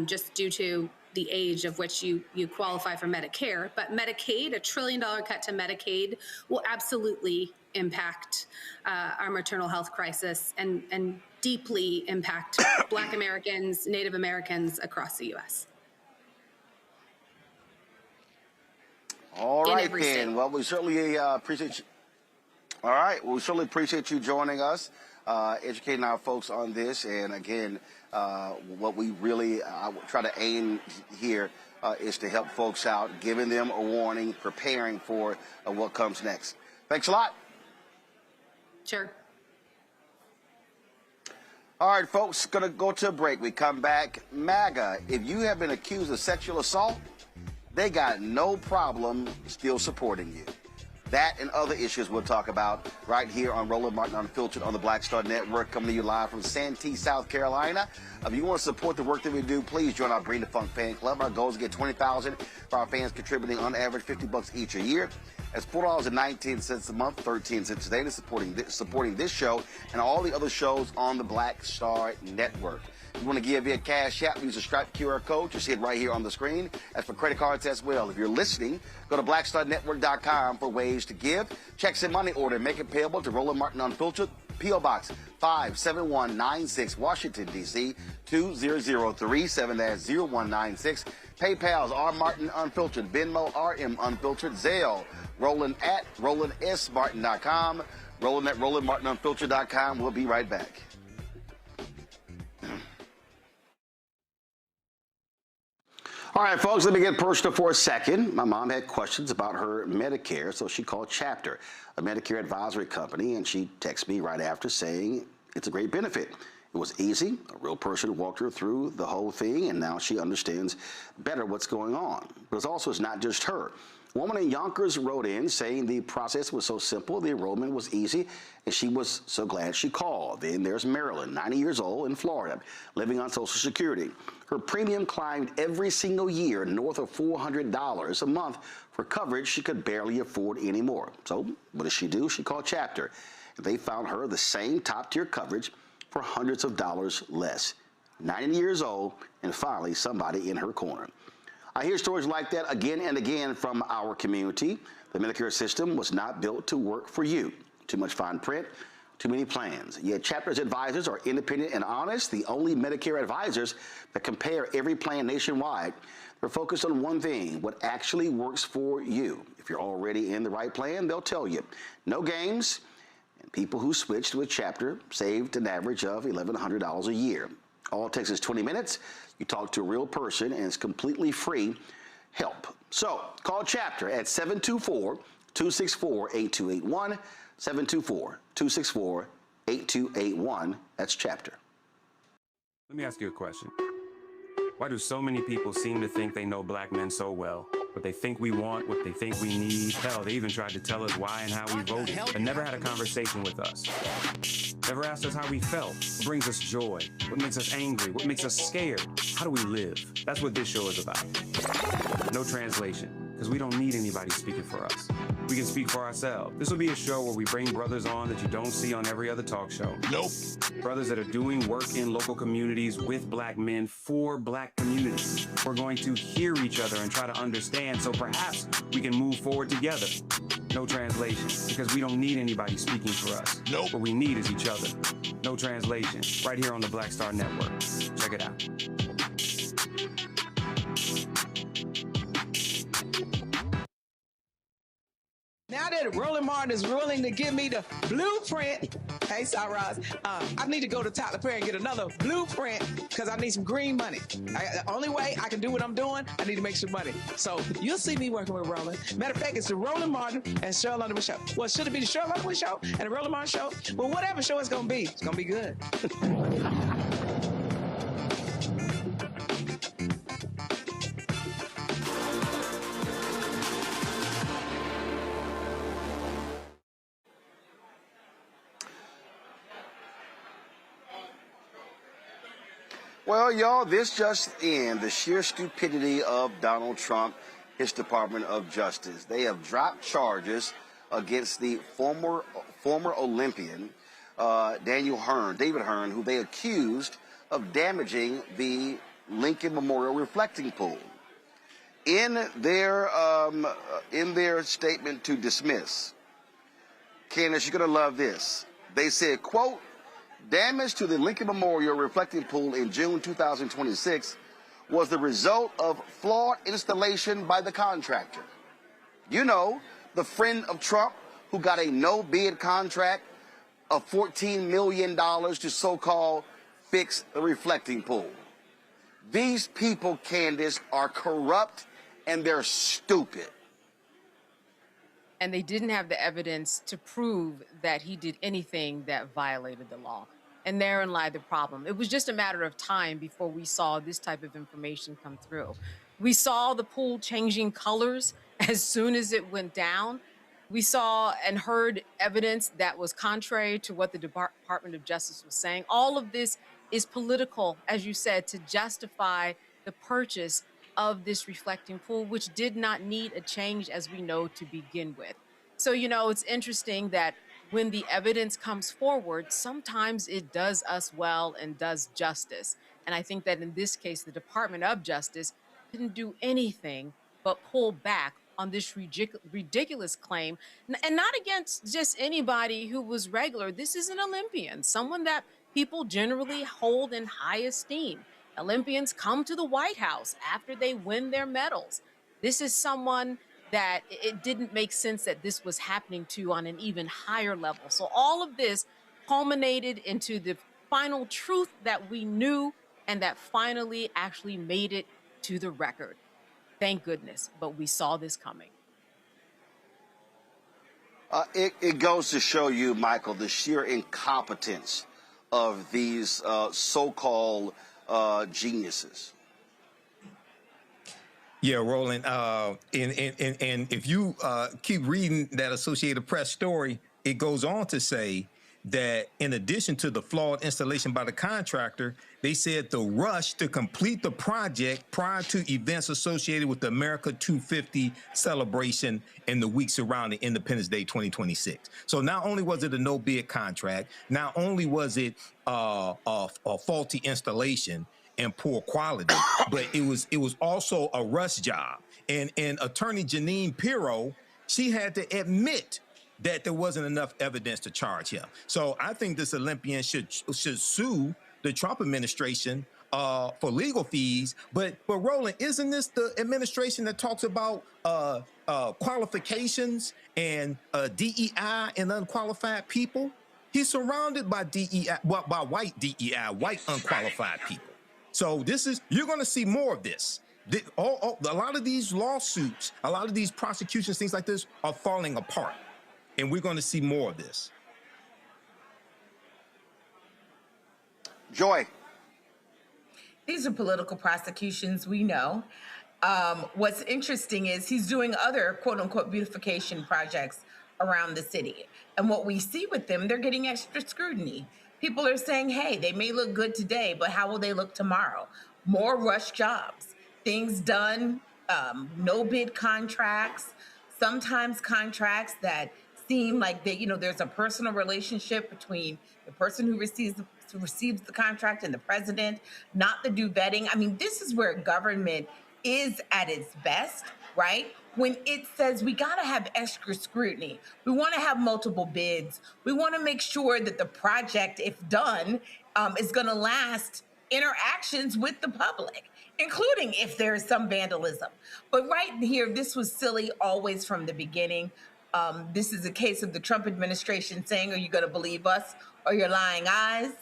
just due to the age of which you qualify for Medicare. But Medicaid, $1 trillion cut to Medicaid, will absolutely impact our maternal health crisis and deeply impact Black Americans, Native Americans across the U.S. All right, then. Well, we certainly appreciate you. All right. Well, we certainly appreciate you joining us, educating our folks on this. And again, what we really try to aim here is to help folks out, giving them a warning, preparing for what comes next. Thanks a lot. Sure. All right, folks, going to go to a break. We come back. MAGA, if you have been accused of sexual assault, they got no problem still supporting you. That and other issues we'll talk about right here on Roland Martin Unfiltered on the Black Star Network, coming to you live from Santee, South Carolina. If you want to support the work that we do, please join our Bring the Funk fan club. Our goal is to get 20,000 for our fans contributing on average $50 each a year. That's $4.19 a month, 13 cents a day, to supporting this show and all the other shows on the Black Star Network. If you want to give via Cash App, use a Stripe QR code. You see it right here on the screen. As for credit cards as well. If you're listening, go to blackstarnetwork.com for ways to give. Checks and money order. Make it payable to Roland Martin Unfiltered. P.O. Box 57196, Washington, D.C. 20037-0196. PayPal's R Martin Unfiltered. Venmo RM Unfiltered. Zelle Roland at RolandSMartin.com. Roland at RolandMartinUnfiltered.com. We'll be right back. All right, folks, let me get personal for a second. My mom had questions about her Medicare, so she called Chapter, a Medicare advisory company, and she texted me right after saying it's a great benefit. It was easy. A real person walked her through the whole thing, and now she understands better what's going on. But it's not just her. A woman in Yonkers wrote in saying the process was so simple, the enrollment was easy, and she was so glad she called. Then there's Marilyn, 90 years old, in Florida, living on Social Security. Her premium climbed every single year north of $400 a month for coverage she could barely afford anymore. So what does she do? She called Chapter. They found her the same top-tier coverage for hundreds of dollars less. 90 years old, and finally somebody in her corner. I hear stories like that again and again from our community. The Medicare system was not built to work for you. Too much fine print, too many plans. Yet Chapter's advisors are independent and honest, the only Medicare advisors that compare every plan nationwide. They're focused on one thing, what actually works for you. If you're already in the right plan, they'll tell you. No games, and people who switched with Chapter saved an average of $1,100 a year. All it takes is 20 minutes. You talk to a real person, and it's completely free help. So call Chapter at 724-264-8281, 724-264-8281. That's Chapter. Let me ask you a question. Why do so many people seem to think they know black men so well? What they think we want, what they think we need. Hell, they even tried to tell us why and how we voted, but never had a conversation with us. Never asked us how we felt, what brings us joy, what makes us angry, what makes us scared. How do we live? That's what this show is about. No translation, because we don't need anybody speaking for us. We can speak for ourselves. This will be a show where we bring brothers on that you don't see on every other talk show. Nope. Brothers that are doing work in local communities with black men for black communities. We're going to hear each other and try to understand, so perhaps we can move forward together. No translation, because we don't need anybody speaking for us. Nope. What we need is each other. No translation, right here on the Black Star Network. Check it out. Now that Roland Martin is willing to give me the blueprint, hey, Cyrus, I need to go to Tyler Perry and get another blueprint because I need some green money. The only way I can do what I'm doing, I need to make some money. So you'll see me working with Roland. Matter of fact, it's the Roland Martin and Cheryl Underwood show. Well, should it be the Cheryl Underwood show and the Roland Martin show? Well, whatever show it's going to be good. Well, y'all, this just in, the sheer stupidity of Donald Trump, his Department of Justice. They have dropped charges against the former Olympian, David Hearn, who they accused of damaging the Lincoln Memorial Reflecting Pool. In their statement to dismiss, Candace, you're going to love this. They said, quote, damage to the Lincoln Memorial Reflecting Pool in June 2026 was the result of flawed installation by the contractor. You know, the friend of Trump who got a no-bid contract of $14 million to so-called fix the reflecting pool. These people, Candace, are corrupt and they're stupid. And they didn't have the evidence to prove that he did anything that violated the law. And therein lied the problem. It was just a matter of time before we saw this type of information come through. We saw the pool changing colors as soon as it went down. We saw and heard evidence that was contrary to what the Department of Justice was saying. All of this is political, as you said, to justify the purchase of this reflecting pool, which did not need a change, as we know, to begin with. So, you know, it's interesting that when the evidence comes forward, sometimes it does us well and does justice. And I think that in this case, the Department of Justice didn't do anything but pull back on this ridiculous claim, and not against just anybody who was regular. This is an Olympian, someone that people generally hold in high esteem. Olympians come to the White House after they win their medals. This is someone that it didn't make sense that this was happening to on an even higher level. So all of this culminated into the final truth that we knew and that finally actually made it to the record. Thank goodness, but we saw this coming. It goes to show you, Michael, the sheer incompetence of these so-called geniuses. Yeah, Roland. And if you keep reading that Associated Press story, it goes on to say that in addition to the flawed installation by the contractor, they said the rush to complete the project prior to events associated with the America 250 celebration in the week surrounding Independence Day 2026. So not only was it a no-bid contract, not only was it a faulty installation and poor quality, but it was also a rush job. And Attorney Jennine Pirro, she had to admit that there wasn't enough evidence to charge him. So I think this Olympian should sue the Trump administration for legal fees. But Roland, isn't this the administration that talks about qualifications and DEI and unqualified people? He's surrounded by DEI, by white DEI, white unqualified people. So you're going to see more of this. A lot of these lawsuits, a lot of these prosecutions, things like this are falling apart. And we're going to see more of this. Joy. These are political prosecutions, we know. What's interesting is he's doing other quote unquote beautification projects around the city. And what we see with them, they're getting extra scrutiny. People are saying, hey, they may look good today, but how will they look tomorrow? More rush jobs, things done, no bid contracts, sometimes contracts that seem like there's a personal relationship between the person who receives the contract and the president, not the due vetting. I mean, this is where government is at its best, right? When it says we got to have extra scrutiny, we want to have multiple bids, we want to make sure that the project, if done, is going to last interactions with the public, including if there is some vandalism. But right here, this was silly always from the beginning. This is a case of the Trump administration saying, are you going to believe us or your lying eyes?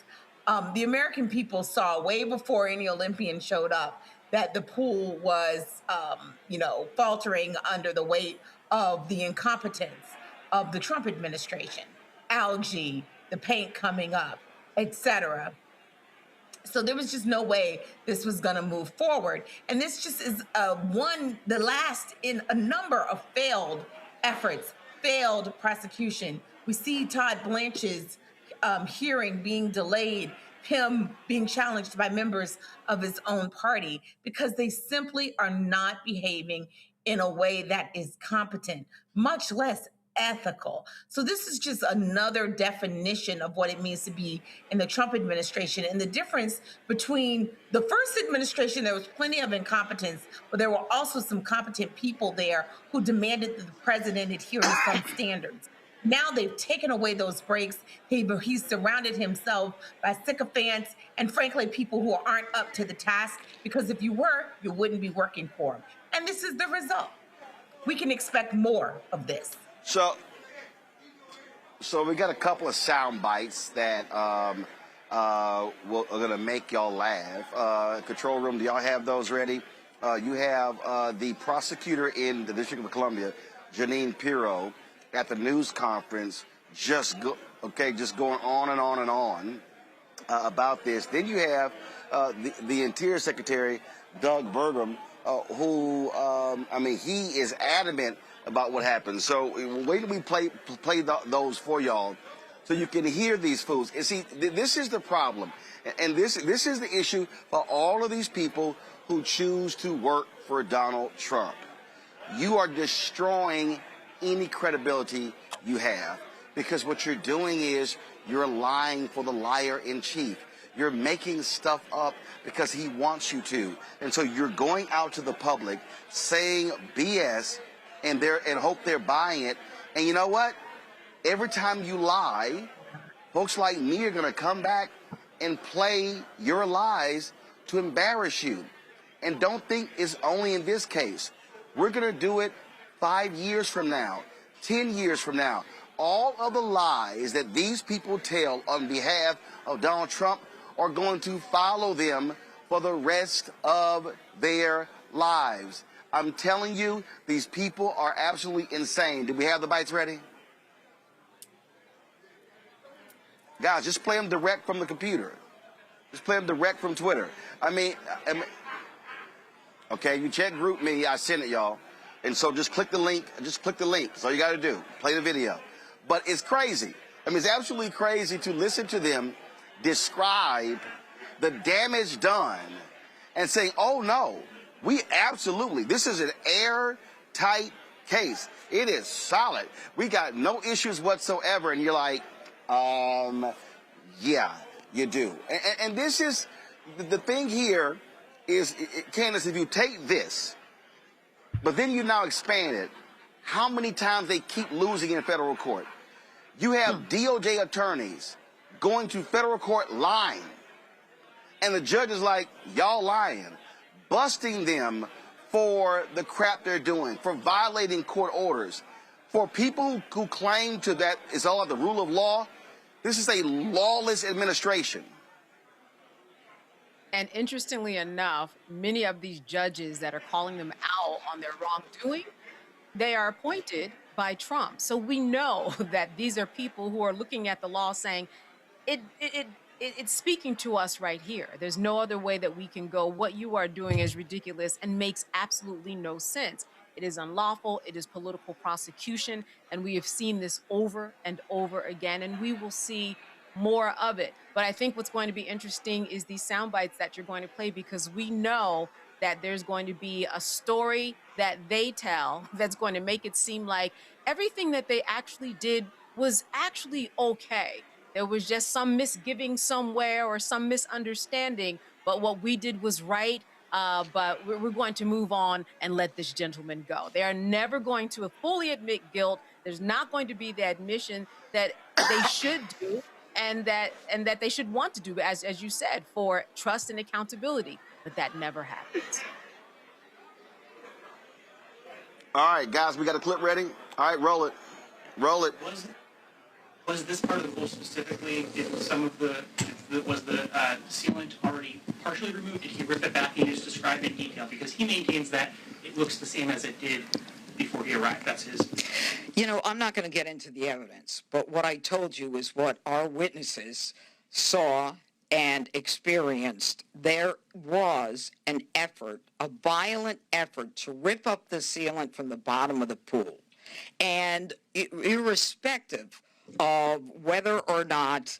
The American people saw way before any Olympian showed up that the pool was, faltering under the weight of the incompetence of the Trump administration, algae, the paint coming up, etc. So there was just no way this was going to move forward. And this just is the last in a number of failed efforts, failed prosecution. We see Todd Blanche's hearing being delayed, him being challenged by members of his own party because they simply are not behaving in a way that is competent, much less ethical. So this is just another definition of what it means to be in the Trump administration. And the difference between the first administration, there was plenty of incompetence, but there were also some competent people there who demanded that the president adhere to some standards. Now they've taken away those breaks. He's surrounded himself by sycophants and, frankly, people who aren't up to the task, because if you were, you wouldn't be working for him. And this is the result. We can expect more of this. So we got a couple of sound bites that are going to make y'all laugh. Control room, do y'all have those ready? You have the prosecutor in the District of Columbia, Jennine Pirro, at the news conference, just going on and on and on about this. Then you have the Interior Secretary, Doug Burgum, who, he is adamant about what happened. So wait till we play those for y'all so you can hear these fools. And see, this is the problem. And this is the issue for all of these people who choose to work for Donald Trump. You are destroying any credibility you have, because what you're doing is you're lying for the liar in chief. You're making stuff up because he wants you to. And so you're going out to the public saying BS and hope they're buying it. And you know what? Every time you lie, folks like me are going to come back and play your lies to embarrass you. And don't think it's only in this case. We're going to do it 5 years from now, 10 years from now. All of the lies that these people tell on behalf of Donald Trump are going to follow them for the rest of their lives. I'm telling you, these people are absolutely insane. Do we have the bites ready? Guys, just play them direct from the computer. Just play them direct from Twitter. Okay, you check Group Me. I sent it, y'all. And so just click the link. Just click the link. That's all you got to do. Play the video. But it's crazy. It's absolutely crazy to listen to them describe the damage done and saying, oh, no, this is an airtight case. It is solid. We got no issues whatsoever. And you're like, yeah, you do. And this is, the thing here is, Candace, if you take this, but then you now expand it, how many times they keep losing in federal court? You have DOJ attorneys going to federal court lying, and the judge is like, y'all lying, busting them for the crap they're doing, for violating court orders. For people who claim to that it's all about the rule of law, this is a lawless administration. And interestingly enough, many of these judges that are calling them out on their wrongdoing, they are appointed by Trump. So we know that these are people who are looking at the law saying, it's speaking to us right here. There's no other way that we can go. What you are doing is ridiculous and makes absolutely no sense. It is unlawful. It is political prosecution. And we have seen this over and over again, and we will see more of it. But I think what's going to be interesting is these sound bites that you're going to play, because we know that there's going to be a story that they tell that's going to make it seem like everything that they actually did was actually okay. There was just some misgiving somewhere or some misunderstanding, but what we did was right. But we're going to move on and let this gentleman go. They are never going to fully admit guilt. There's not going to be the admission that they should do and that they should want to do, as you said, for trust and accountability. But that never happens. All right, guys, we got a clip ready? All right, roll it. Roll it. Was this part of the pool specifically, was the sealant already partially removed? Did he rip it back and just describe in detail? Because he maintains that it looks the same as it did before he arrived. That's his. I'm not going to get into the evidence, but what I told you is what our witnesses saw and experienced. There was an effort, a violent effort, to rip up the sealant from the bottom of the pool. And irrespective of whether or not,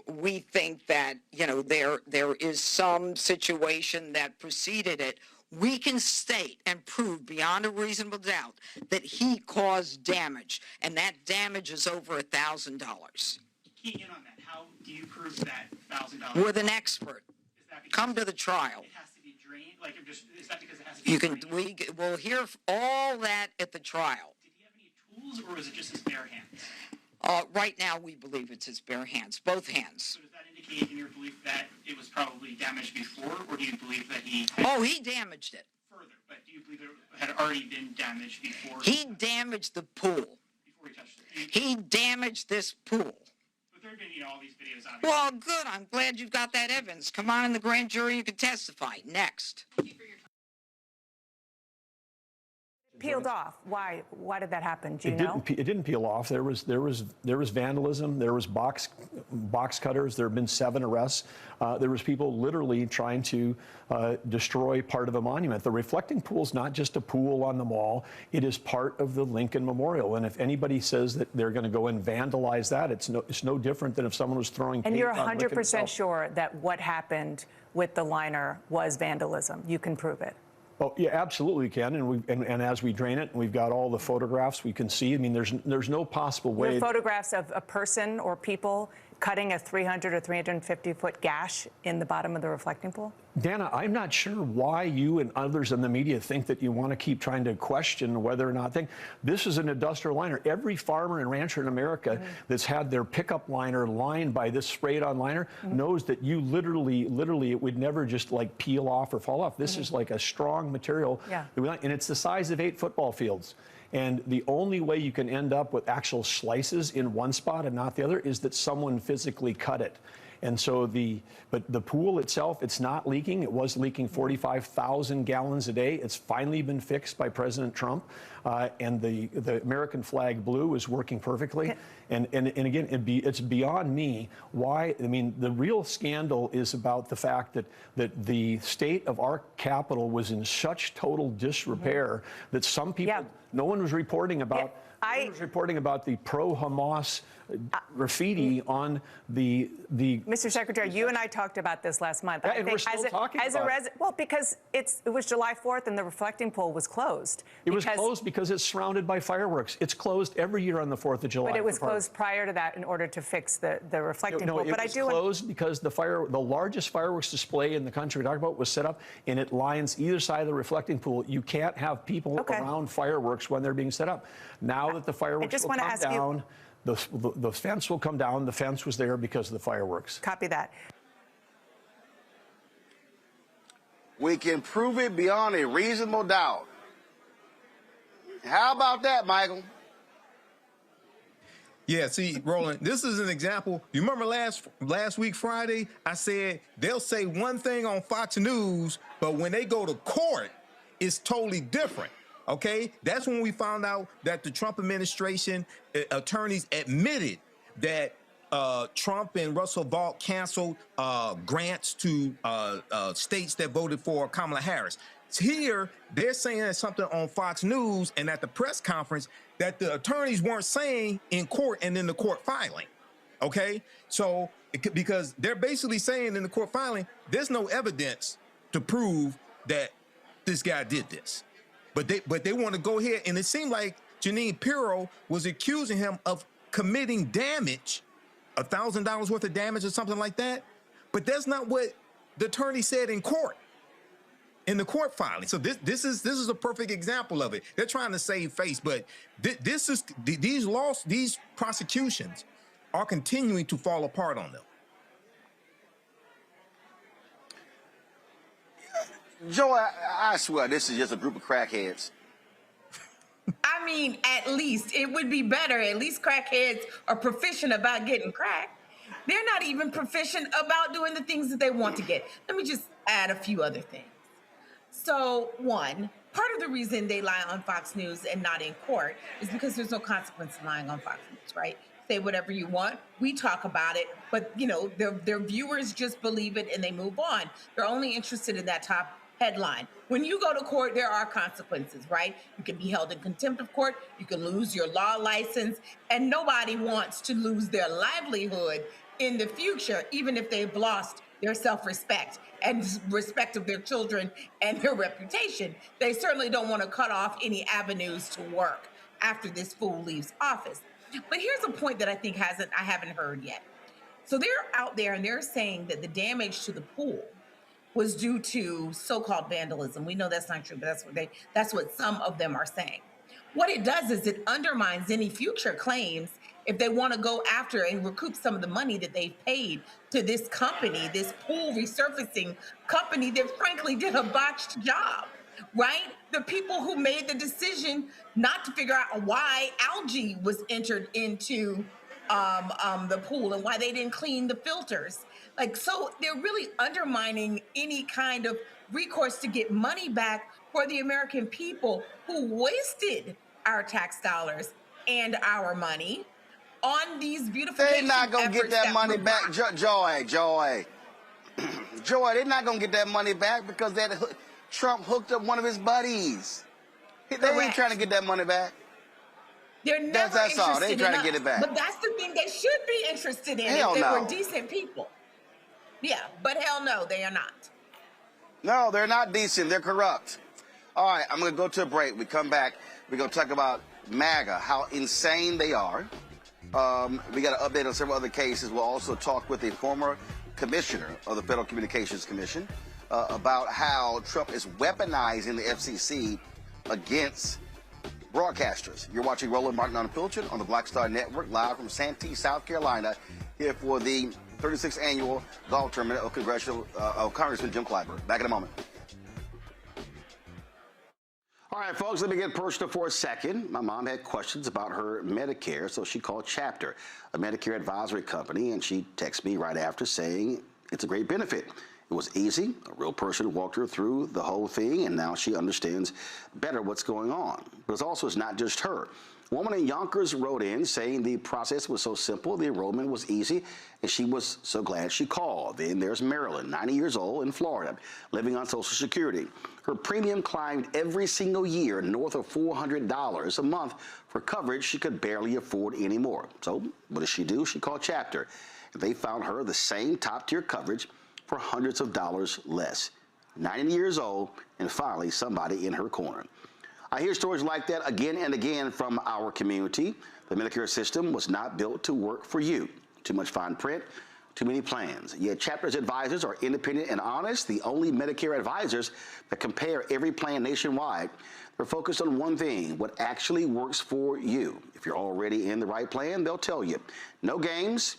we think that, there is some situation that preceded it, we can state and prove beyond a reasonable doubt that he caused damage, and that damage is over $1,000. Key in on that. How do you prove that $1,000? With an expert. Come to the trial. It has to be drained? Like, is that because it has to be drained? We'll hear all that at the trial. Did he have any tools, or was it just his bare hands? Right now, we believe it's his bare hands, both hands. So does that indicate in your belief that it was probably damaged before, or do you believe that he he damaged it. Further, but do you believe it had already been damaged before? He damaged the pool. Before he touched it? He damaged this pool. But there have been, all these videos, obviously. Well, good. I'm glad you've got that evidence. Come on in the grand jury. You can testify. Next. Peeled off. Why did that happen? Do you know? It didn't peel off. There was vandalism. There was box cutters. There have been 7 arrests. There was people literally trying to destroy part of a monument. The reflecting pool is not just a pool on the mall. It is part of the Lincoln Memorial. And if anybody says that they're going to go and vandalize that, it's no different than if someone was throwing. And you're 100% sure that what happened with the liner was vandalism. You can prove it. Oh yeah, absolutely can, and as we drain it, we've got all the photographs we can see. I mean, there's no possible way. Your photographs of a person or people cutting a 300 or 350-foot gash in the bottom of the reflecting pool? Dana, I'm not sure why you and others in the media think that you want to keep trying to question whether or not this is an industrial liner. Every farmer and rancher in America that's had their pickup liner lined by this sprayed-on liner knows that you literally, it would never just like peel off or fall off. This is like a strong material, and it's the size of 8 football fields. And the only way you can end up with actual slices in one spot and not the other is that someone physically cut it. And so but the pool itself, it's not leaking. It was leaking 45,000 gallons a day. It's finally been fixed by President Trump. And the American flag blue is working perfectly. And again, it's beyond me why. I mean, the real scandal is about the fact that the state of our capital was in such total disrepair that some people, no one was reporting about. I was reporting about the pro-Hamas graffiti on the. Mr. Secretary, you and I talked about this last month. Yeah, and we're still talking about it. Well, because it was July 4th and the reflecting pool was closed. It was closed because it's surrounded by fireworks. It's closed every year on the 4th of July. But it was closed prior to that in order to fix the reflecting pool. But it was closed because the largest fireworks display in the country we talked about was set up, and it lines either side of the reflecting pool. You can't have people around fireworks when they're being set up. Now that the fireworks will come down, the fence will come down. The fence was there because of the fireworks. Copy that. We can prove it beyond a reasonable doubt. How about that, Michael? Yeah, see, Roland, this is an example. You remember last week, Friday, I said they'll say one thing on Fox News, but when they go to court, it's totally different. Okay, that's when we found out that the Trump administration attorneys admitted that Trump and Russell Vought canceled grants to states that voted for Kamala Harris. Here, they're saying something on Fox News and at the press conference that the attorneys weren't saying in court and in the court filing. Okay, so because they're basically saying in the court filing, there's no evidence to prove that this guy did this. But they want to go ahead, and it seemed like Jennine Pirro was accusing him of committing damage, $1,000 worth of damage or something like that. But that's not what the attorney said in court, in the court filing. So this is a perfect example of it. They're trying to save face, but these prosecutions are continuing to fall apart on them. Joe, I swear this is just a group of crackheads. I mean, at least it would be better. At least crackheads are proficient about getting crack. They're not even proficient about doing the things that they want to get. Let me just add a few other things. So, one, part of the reason they lie on Fox News and not in court is because there's no consequence in lying on Fox News, right? Say whatever you want. We talk about it, but their viewers just believe it and they move on. They're only interested in that top headline. When you go to court, there are consequences, right? You can be held in contempt of court. You can lose your law license, and nobody wants to lose their livelihood in the future, even if they've lost their self-respect and respect of their children and their reputation. They certainly don't want to cut off any avenues to work after this fool leaves office. But here's a point that I think I haven't heard yet. So they're out there and they're saying that the damage to the pool was due to so-called vandalism. We know that's not true, but that's what some of them are saying. What it does is it undermines any future claims if they want to go after and recoup some of the money that they've paid to this company, this pool resurfacing company that frankly did a botched job, right? The people who made the decision not to figure out why algae was entered into the pool and why they didn't clean the filters. Like, so they're really undermining any kind of recourse to get money back for the American people who wasted our tax dollars and our money on these beautification They're not going to get that money back, Joy. Joy, they're not going to get that money back because Trump hooked up one of his buddies. They ain't trying to get that money back. They're never that's all. They interested trying in to get us. it back. But that's the thing they should be interested in Hell if they no. were decent people. Yeah, but hell no, they are not. No, they're not decent. They're corrupt. All right, I'm going to go to a break. We come back. We're going to talk about MAGA, how insane they are. We got an update on several other cases. We'll also talk with a former commissioner of the Federal Communications Commission about how Trump is weaponizing the FCC against broadcasters. You're watching Roland Martin Unfiltered on the Black Star Network, live from Santee, South Carolina, here for the 36th annual golf tournament of Congressman Jim Clyburn. Back in a moment. All right, folks, let me get personal for a second. My mom had questions about her Medicare, so she called Chapter, a Medicare advisory company, and she texted me right after saying it's a great benefit. It was easy. A real person walked her through the whole thing, and now she understands better what's going on. But it's not just her. A woman in Yonkers wrote in saying the process was so simple, the enrollment was easy, and she was so glad she called. Then there's Marilyn, 90 years old, in Florida, living on Social Security. Her premium climbed every single year north of $400 a month for coverage she could barely afford anymore. So what does she do? She called Chapter. They found her the same top-tier coverage for hundreds of dollars less. 90 years old, and finally somebody in her corner. I hear stories like that again and again from our community. The Medicare system was not built to work for you. Too much fine print, too many plans. Yet Chapter's advisors are independent and honest, the only Medicare advisors that compare every plan nationwide. They're focused on one thing, what actually works for you. If you're already in the right plan, they'll tell you. No games,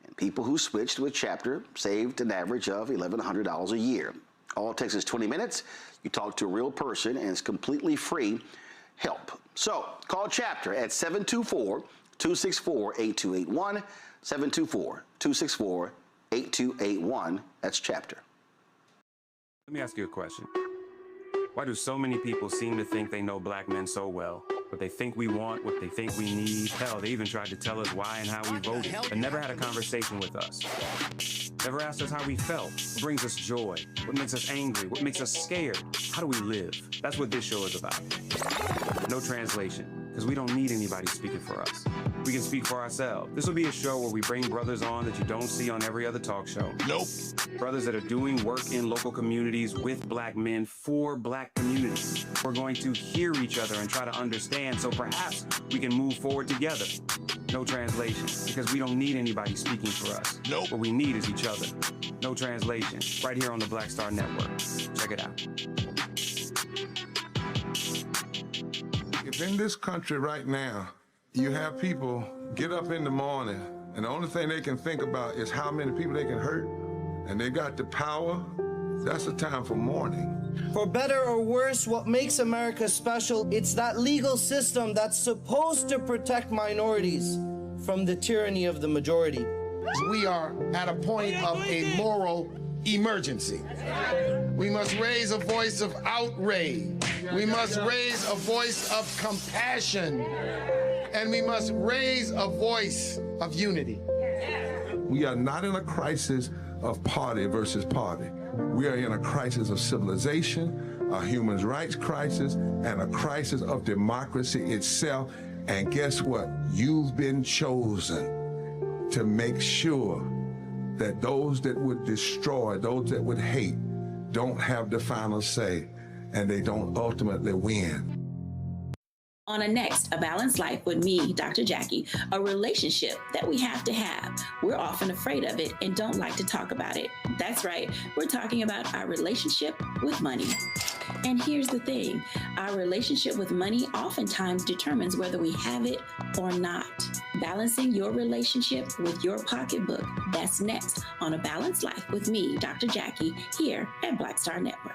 and people who switched with Chapter saved an average of $1,100 a year. All it takes is 20 minutes. You talk to a real person, and it's completely free help. So call Chapter at 724-264-8281, 724-264-8281. That's Chapter. Let me ask you a question. Why do so many people seem to think they know black men so well? What they think we want, what they think we need. Hell, they even tried to tell us why and how we voted, but never had a conversation with us. Never asked us how we felt, what brings us joy, what makes us angry, what makes us scared. How do we live? That's what this show is about. No translation, because we don't need anybody speaking for us. We can speak for ourselves. This will be a show where we bring brothers on that you don't see on every other talk show. Nope. Brothers that are doing work in local communities with black men for black communities. We're going to hear each other and try to understand so perhaps we can move forward together. No translation, because we don't need anybody speaking for us. Nope. What we need is each other. No translation, right here on the Black Star Network. Check it out. If in this country right now, you have people get up in the morning and the only thing they can think about is how many people they can hurt, and they got the power, that's the time for mourning. For better or worse, what makes America special, it's that legal system that's supposed to protect minorities from the tyranny of the majority. We are at a point of a moral emergency. We must raise a voice of outrage. We must raise a voice of compassion. And we must raise a voice of unity. We are not in a crisis of party versus party. We are in a crisis of civilization, a human rights crisis, and a crisis of democracy itself. And guess what? You've been chosen to make sure that those that would destroy, those that would hate, don't have the final say, and they don't ultimately win. On a next, A Balanced Life with me, Dr. Jackie, a relationship that we have to have. We're often afraid of it and don't like to talk about it. That's right, we're talking about our relationship with money. And here's the thing, our relationship with money oftentimes determines whether we have it or not. Balancing your relationship with your pocketbook, that's next on A Balanced Life with me, Dr. Jackie, here at Black Star Network.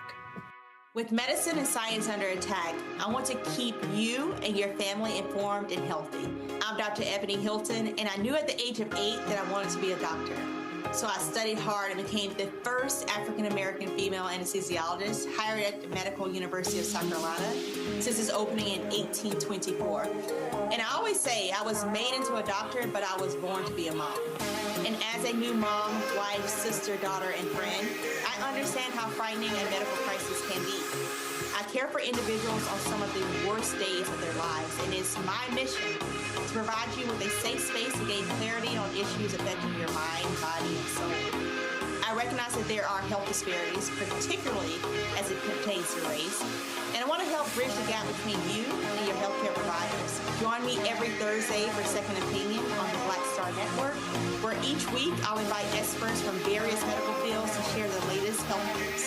With medicine and science under attack, I want to keep you and your family informed and healthy. I'm Dr. Ebony Hilton, and I knew at the age of 8 that I wanted to be a doctor. So I studied hard and became the first African-American female anesthesiologist hired at the Medical University of South Carolina since its opening in 1824. And I always say I was made into a doctor, but I was born to be a mom. And as a new mom, wife, sister, daughter, and friend, I understand how frightening a medical crisis can be. I care for individuals on some of the worst days of their lives, and it's my mission to provide you with a safe space to gain clarity on issues affecting your mind, body, and soul. I recognize that there are health disparities, particularly as it pertains to race, and I want to help bridge the gap between you and your healthcare providers. Join me every Thursday for Second Opinion on the Black Star Network, where each week I'll invite experts from various medical fields to share the latest health news.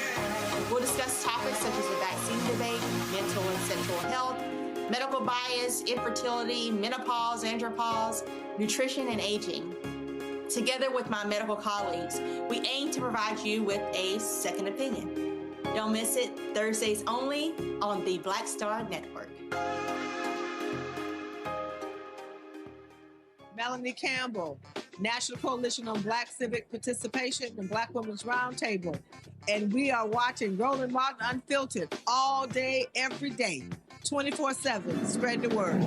We'll discuss topics such as the vaccine debate, mental and sexual health, medical bias, infertility, menopause, andropause, nutrition, and aging. Together with my medical colleagues, we aim to provide you with a second opinion. Don't miss it, Thursdays only on the Black Star Network. Melanie Campbell, National Coalition on Black Civic Participation and Black Women's Roundtable. And we are watching Roland Martin Unfiltered all day, every day, 24/7. Spread the word.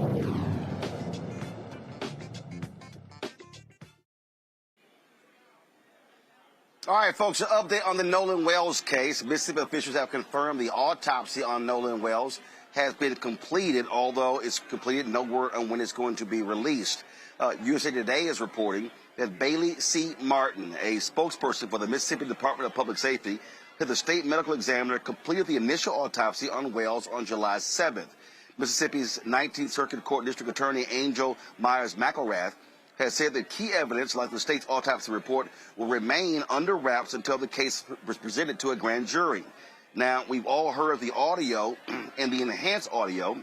All right, folks, an update on the Nolan Wells case. Mississippi officials have confirmed the autopsy on Nolan Wells has been completed, although it's completed, no word on when it's going to be released. USA Today is reporting that Bailey C. Martin, a spokesperson for the Mississippi Department of Public Safety, said the state medical examiner completed the initial autopsy on Wells on July 7th. Mississippi's 19th Circuit Court District Attorney Angel Myers-McElrath has said that key evidence, like the state's autopsy report, will remain under wraps until the case was presented to a grand jury. Now, we've all heard the audio and the enhanced audio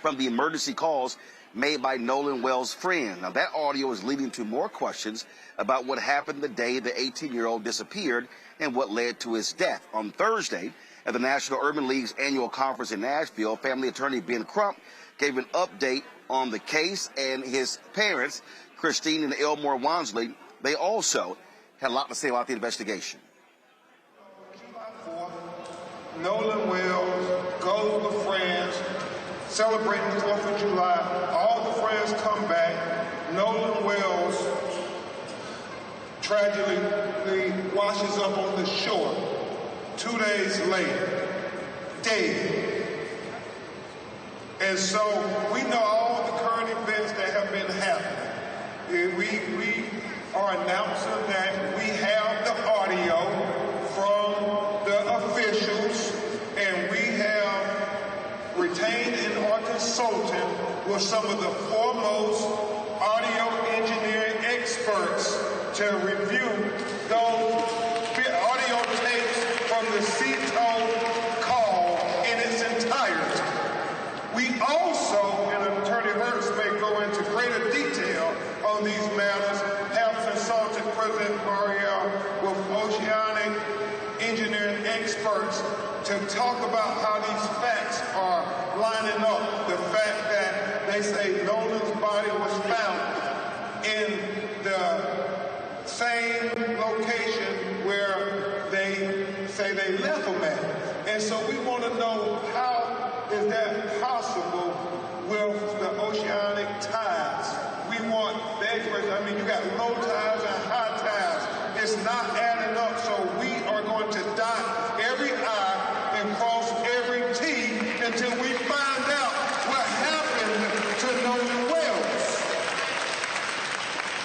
from the emergency calls made by Nolan Wells' friend. Now, that audio is leading to more questions about what happened the day the 18-year-old disappeared and what led to his death. On Thursday, at the National Urban League's annual conference in Nashville, family attorney Ben Crump gave an update on the case, and his parents, Christine and Elmore Wansley, they also had a lot to say about the investigation. Nolan Wells goes with friends, celebrating the 4th of July. All the friends come back. Nolan Wells tragically washes up on the shore 2 days later, dead. And so we know all the current events that have been happening. We are announcing that we have the audio from the officials, and we have retained and are consulting with some of the foremost audio engineering experts to review those audio tapes from the CTO call in its entirety. We also, and Attorney Hurst may go into greater detail on these matters, have consulted President Mariel with oceanic engineering experts to talk about how these facts are lining up. The fact that they say Nolan's body was found in the same location where they say they left him at. And so we want to know, how is that possible with the oceanic tides? We want the experts. I mean, you got low tides and high tides. It's not adding up, so we are going to dot every I and cross every T until we find out what happened to Nolan Wells.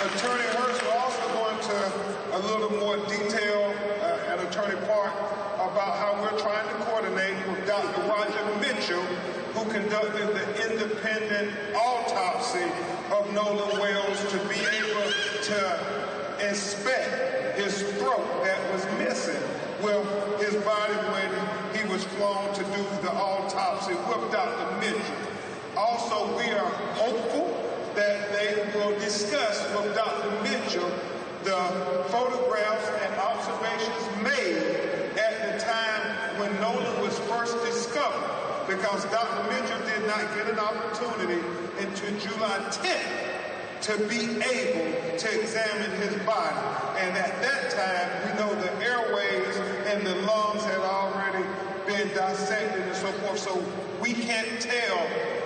Attorney Hurst will also go into a little little more detail at Attorney Park about how we're trying to coordinate with Dr. Roger Mitchell, who conducted the independent autopsy of Nolan Wells, to be able to inspect his throat that was missing with his body when he was flown to do the autopsy with Dr. Mitchell. Also, we are hopeful that they will discuss with Dr. Mitchell the photographs and observations made at the time when Nolan was first discovered, because Dr. Mitchell did not get an opportunity until July 10th to be able to examine his body. And at that time, we know the airways and the lungs had already been dissected and so forth, so we can't tell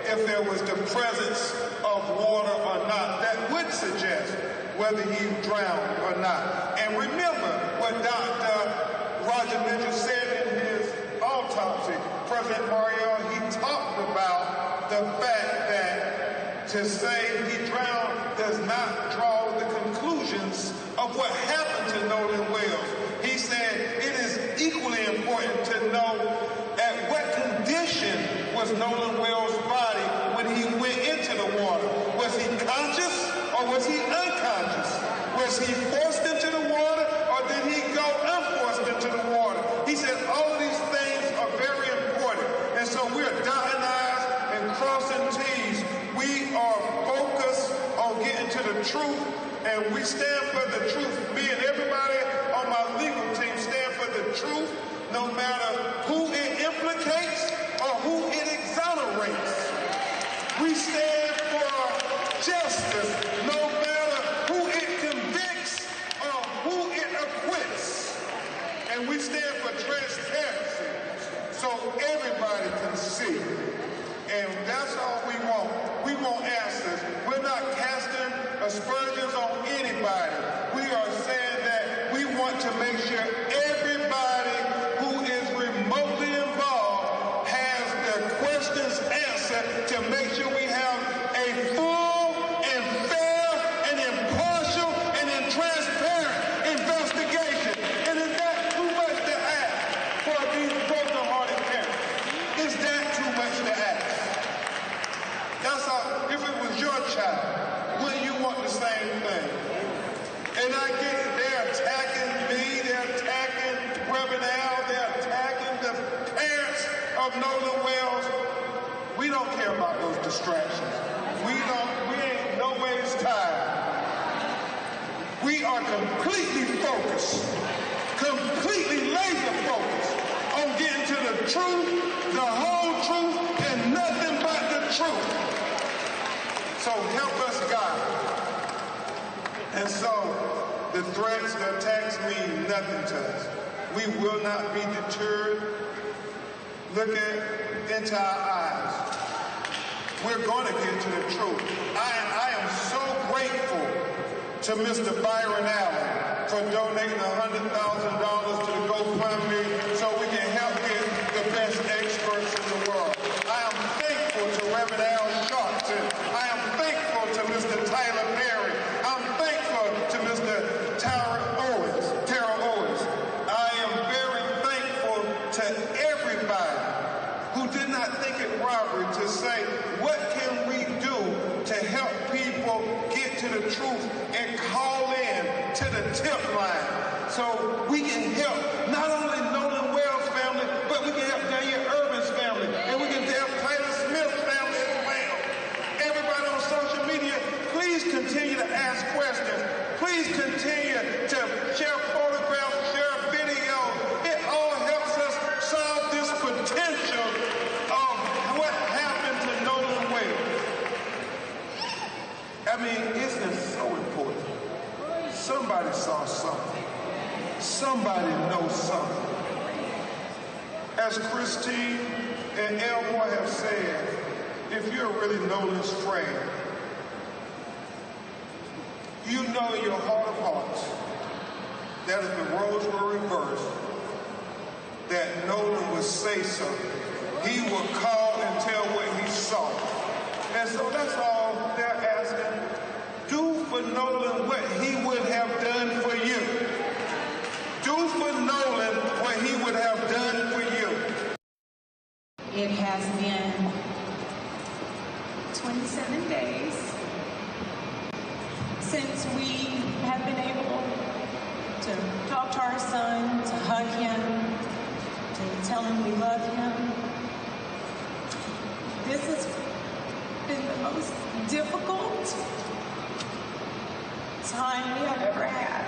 if there was the presence of water or not. That would suggest whether he drowned or not. And remember what Dr. Roger Mitchell said in his autopsy. President Mariel, he talked about the fact that to say he drowned does not draw the conclusions of what happened to Nolan Wells. He said it is equally important to know at what condition was Nolan Wells' body when he went into the water. Was he conscious or was he unconscious? Was he forced into the water or did he go unforced into the water? He said all of these things are very important. And so we're dotting I's and crossing T's. We are focused on getting to the truth, and we stand for the truth. Me and everybody on my legal team stand for the truth, no matter who it implicates or who it exonerates. We stand for justice, no matter who it convicts or who it acquits. And we stand for transparency, so everybody can see. And that's all we want. We want answers. We're not casting aspersions on anybody. We are saying that we want to make sure everybody who is remotely involved has their questions answered to make sure we have a full and fair and impartial and transparent investigation. And is that too much to ask for these broken-hearted parents? Is that too much to ask? That's all. If it was your child, wouldn't you want the same thing? And I get it. They're attacking me. They're attacking Reverend Al. They're attacking the parents of Nolan Wells. We don't care about those distractions. We ain't no ways tired. We are completely focused, completely laser focused on getting to the truth, the whole truth, and nothing but the truth. So help us, God. And so the threats, the attacks mean nothing to us. We will not be deterred. Look into our eyes. We're going to get to the truth. I am so grateful to Mr. Byron Allen for donating $100,000 to the GoFundMe so we can help get the best experts in the world. I am thankful to Reverend Al Sharpton. I am thankful to Mr. Tyler Perry. I'm thankful to Mr. Tara Owens. I am very thankful to everybody who did not think it robbery to say, what can we do to help people get to the truth and call in to the tip line so we can help not only Nolan Wells' family, but we can help Daniel Irvin's family, and we can help Tyler Smith's family as well. Everybody on social media, please continue to ask questions. Please continue to share photographs, share videos. It all helps us solve this potential of what happened to Nolan Wells. I mean, isn't it so important? Somebody saw something. Somebody knows something. As Christine and Elmore have said, if you're really Nolan's friend, you know in your heart of hearts that if the roles were reversed, that Nolan would say something. He would call and tell what he saw. And so that's all they're asking. Do for Nolan what he would have done for you. Do for Nolan what he would have done for you. It has been 27 days since we have been able to talk to our son, to hug him, to tell him we love him. This has been the most difficult time we have ever had.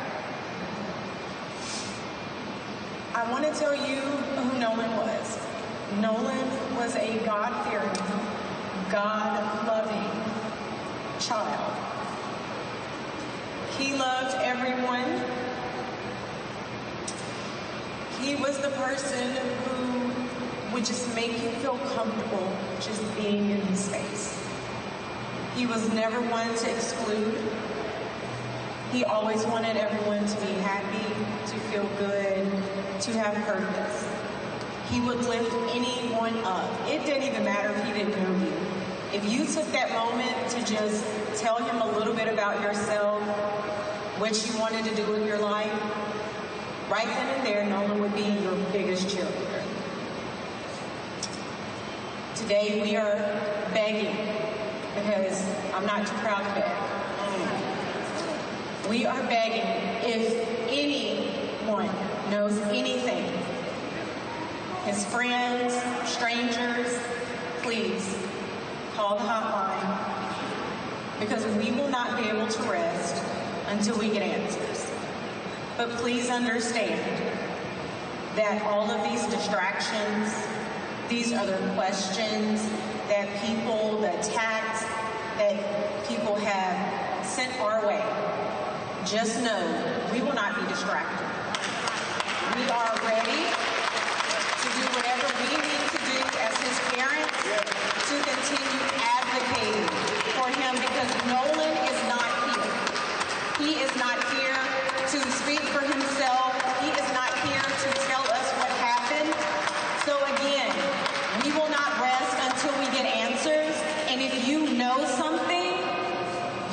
I want to tell you who Nolan was. Nolan was a God-fearing, God-loving child. He loved everyone. He was the person who would just make you feel comfortable just being in his space. He was never one to exclude. He always wanted everyone to be happy, to feel good, to have purpose. He would lift anyone up. It didn't even matter if he didn't know you. If you took that moment to just tell him a little bit about yourself, what you wanted to do with your life, right then and there, Nolan would be your biggest cheerleader. Today we are begging, because I'm not too proud to beg. We are begging, if anyone knows anything, his friends, strangers, please call the hotline, because we will not be able to rest until we get answers. But please understand that all of these distractions, these other questions that people, the attacks that people have sent our way, just know we will not be distracted. We are ready to do whatever we need to do as his parents to continue advocating for him, because Nolan is not here. He is not here to speak for himself. He is not here to tell us what happened. So again, we will not rest until we get answers. And if you know something,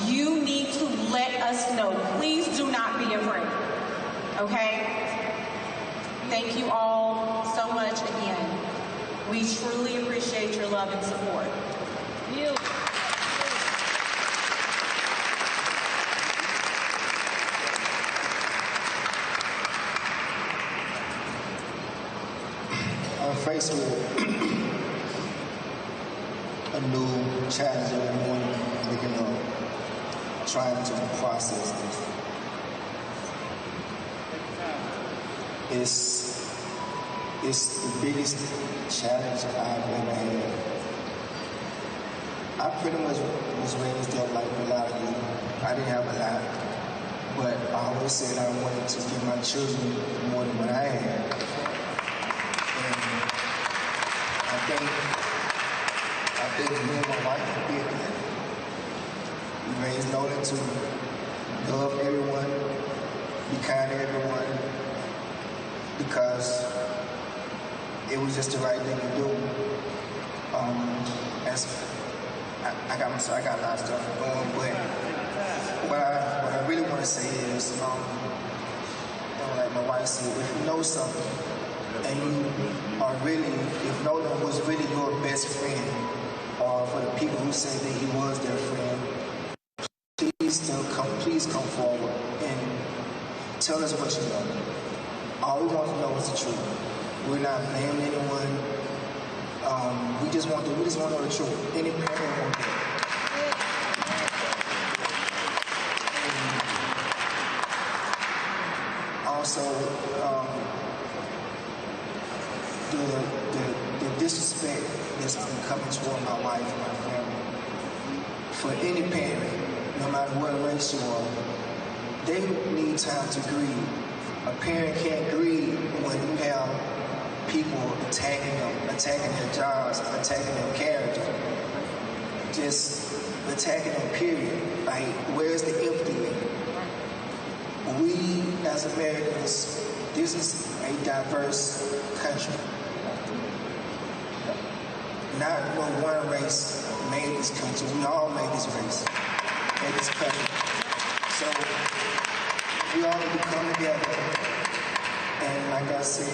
you need to let us know. Please do not be afraid. Okay? Thank you all so much again. We truly appreciate your love and support. You. I'm faced with a new challenge every morning, waking up, trying to process this. It's the biggest challenge I've ever had. I pretty much was raised up like a lot of you. I didn't have a lot, but I always said I wanted to give my children more than what I had. I think me and my wife did that. We raised Nolan to love everyone, be kind to everyone, because it was just the right thing to do. I got a lot of stuff going, but what I really want to say is, like my wife said, if you know something, and you are really, if Nolan was really your best friend, or for the people who say that he was their friend, please come forward and tell us what you know. All we want to know is the truth. We're not blaming anyone. We just want to know the truth. Any parent wants that. Also, the disrespect that's been coming toward my wife and my family. For any parent, no matter what race you are, they need time to grieve. A parent can't grieve when you have people attacking them, attacking their jobs, attacking their character, just attacking them, period. Like, where's the empathy in it? We, as Americans, this is a diverse country. Not one race made this country. We all made this race, made this country. So we all need to come together And like I said,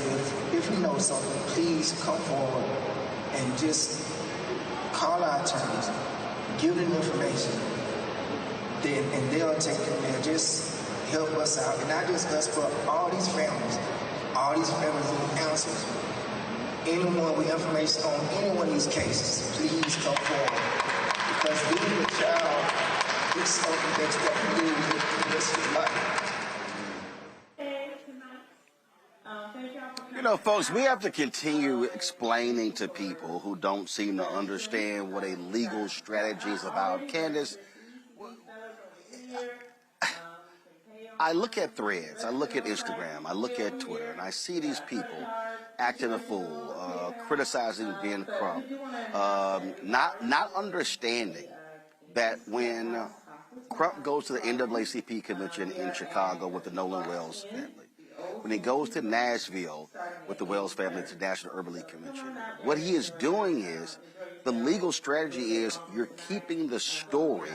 if you know something, please come forward and just call our attorneys, give them information, and they'll take it from there. Just help us out. And not just us, but all these families need answers. Anyone with information on any one of these cases, please come forward. Because losing a child is something that you have to do with the rest of your life. You know, folks, we have to continue explaining to people who don't seem to understand what a legal strategy is about. Candace, I look at Threads, I look at Instagram, I look at Twitter, and I see these people acting a fool, criticizing Ben Crump, not understanding that when Crump goes to the NAACP convention in Chicago with the Nolan Wells family, when he goes to Nashville with the Wells family to National Urban League Convention, what he is doing is, the legal strategy is you're keeping the story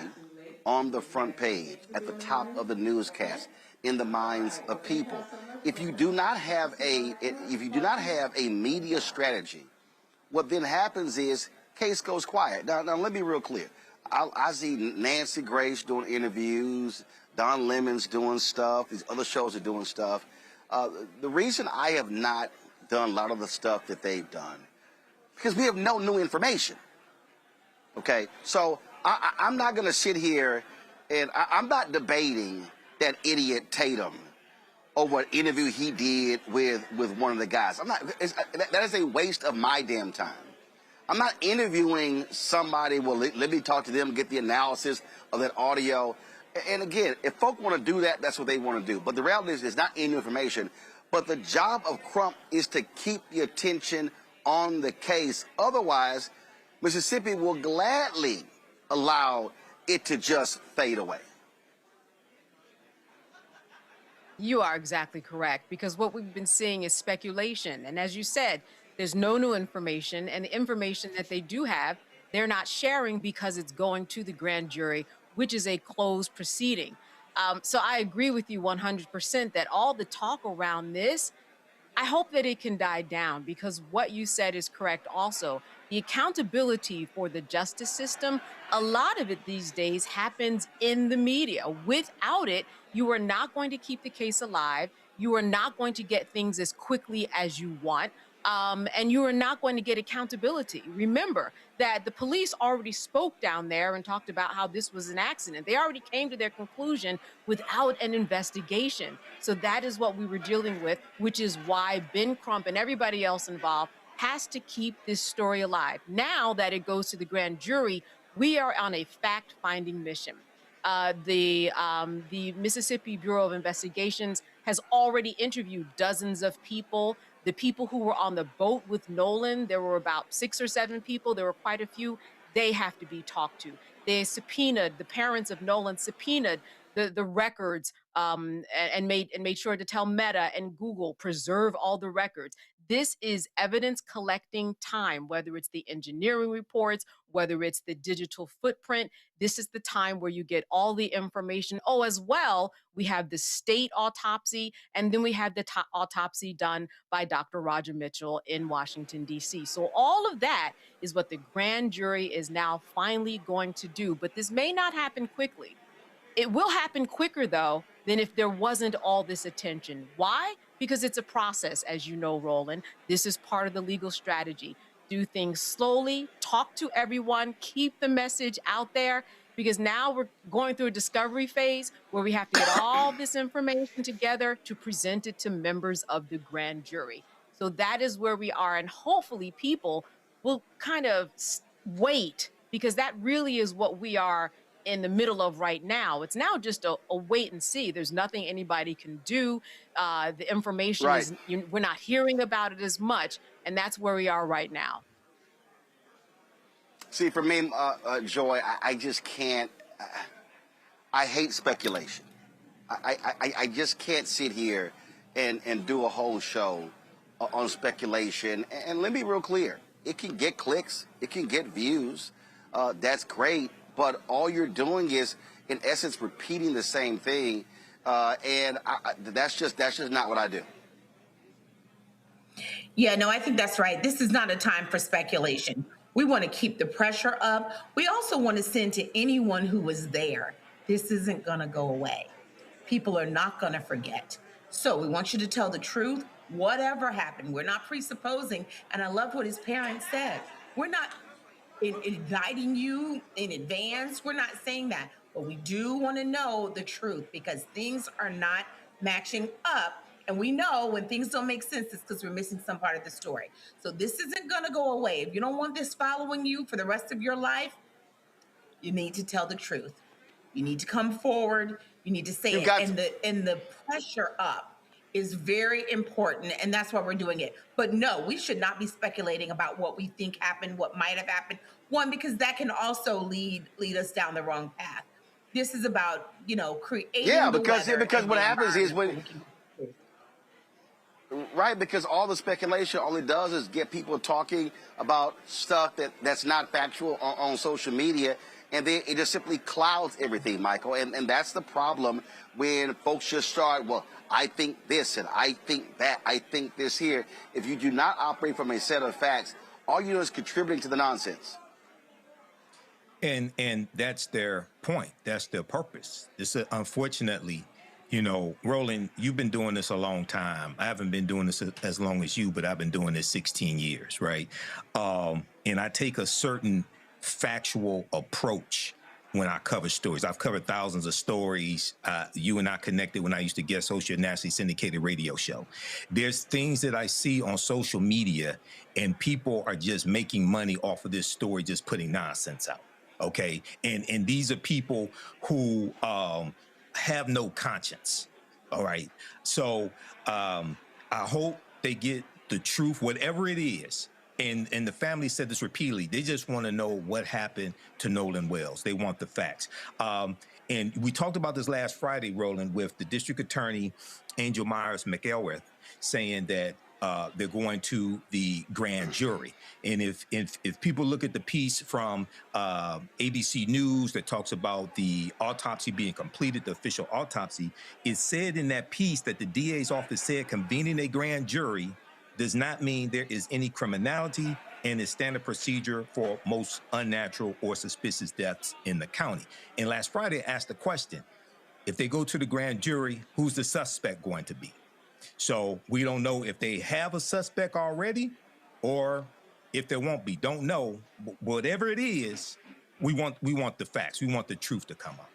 on the front page, at the top of the newscast, in the minds of people. If you do not have a media strategy, what then happens is case goes quiet. Now let me be real clear. I see Nancy Grace doing interviews, Don Lemon's doing stuff, these other shows are doing stuff. The reason I have not done a lot of the stuff that they've done, because we have no new information. Okay, so I'm not going to sit here and I'm not debating that idiot Tatum over an interview he did with one of the guys. That is a waste of my damn time. I'm not interviewing somebody, well, let me talk to them, get the analysis of that audio. And again, if folk want to do that, that's what they want to do. But the reality is it's not any new information. But the job of Crump is to keep the attention on the case. Otherwise, Mississippi will gladly allow it to just fade away. You are exactly correct, because what we've been seeing is speculation. And as you said, there's no new information, and the information that they do have, they're not sharing because it's going to the grand jury, which is a closed proceeding. So I agree with you 100% that all the talk around this, I hope that it can die down, because what you said is correct also. The accountability for the justice system, a lot of it these days happens in the media. Without it, you are not going to keep the case alive. You are not going to get things as quickly as you want. And you are not going to get accountability. Remember that the police already spoke down there and talked about how this was an accident. They already came to their conclusion without an investigation. So that is what we were dealing with, which is why Ben Crump and everybody else involved has to keep this story alive. Now that it goes to the grand jury, we are on a fact-finding mission. The Mississippi Bureau of Investigations has already interviewed dozens of people. The people who were on the boat with Nolan, there were about 6 or 7 people. There were quite a few. They have to be talked to. They subpoenaed, the parents of Nolan subpoenaed the records and made sure to tell Meta and Google, preserve all the records. This is evidence collecting time, whether it's the engineering reports, whether it's the digital footprint. This is the time where you get all the information. Oh, as well, we have the state autopsy, and then we have the autopsy done by Dr. Roger Mitchell in Washington, D.C. So all of that is what the grand jury is now finally going to do. But this may not happen quickly. It will happen quicker, though, than if there wasn't all this attention. Why? Because it's a process, as you know, Roland. This is part of the legal strategy. Do things slowly, talk to everyone, keep the message out there, because now we're going through a discovery phase where we have to get all this information together to present it to members of the grand jury. So that is where we are, and hopefully people will kind of wait, because that really is what we are in the middle of right now. It's now just a wait and see. There's nothing anybody can do. The information is, we're not hearing about it as much, and that's where we are right now. See, for me, Joy, I just can't. I hate speculation. I just can't sit here and do a whole show on speculation. And let me be real clear. It can get clicks. It can get views. That's great. But all you're doing is, in essence, repeating the same thing. And that's just not what I do. Yeah, no, I think that's right. This is not a time for speculation. We want to keep the pressure up. We also want to send to anyone who was there, this isn't going to go away. People are not going to forget. So we want you to tell the truth, whatever happened. We're not presupposing. And I love what his parents said. We're not indicting you in advance. We're not saying that. But we do want to know the truth because things are not matching up. And we know when things don't make sense, it's because we're missing some part of the story. So this isn't going to go away. If you don't want this following you for the rest of your life, you need to tell the truth. You need to come forward. You need to say it. And the pressure up is very important. And that's why we're doing it. But no, we should not be speculating about what we think happened, what might have happened. One, because that can also lead us down the wrong path. This is about, creating because what happens is because all the speculation all it does is get people talking about stuff that's not factual on social media, and then it just simply clouds everything, Michael. And that's the problem when folks just start, well, I think this and I think that, I think this here. If you do not operate from a set of facts, all you do is contributing to the nonsense. And that's their point. That's their purpose. This is, unfortunately, Roland, you've been doing this a long time. I haven't been doing this as long as you, but I've been doing this 16 years, right? And I take a certain factual approach when I cover stories. I've covered thousands of stories. You and I connected when I used to guest host your nationally syndicated radio show. There's things that I see on social media, and people are just making money off of this story, just putting nonsense out. Okay, and these are people who have no conscience. All right, so I hope they get the truth, whatever it is. And the family said this repeatedly. They just want to know what happened to Nolan Wells. They want the facts. And we talked about this last Friday, Roland, with the district attorney, Angel Myers McElrath, saying that they're going to the grand jury. And if people look at the piece from ABC News that talks about the autopsy being completed, the official autopsy, it said in that piece that the DA's office said convening a grand jury does not mean there is any criminality and is standard procedure for most unnatural or suspicious deaths in the county. And last Friday, I asked the question, if they go to the grand jury, who's the suspect going to be? So we don't know if they have a suspect already or if there won't be. Don't know. But whatever it is, we want the facts. We want the truth to come out.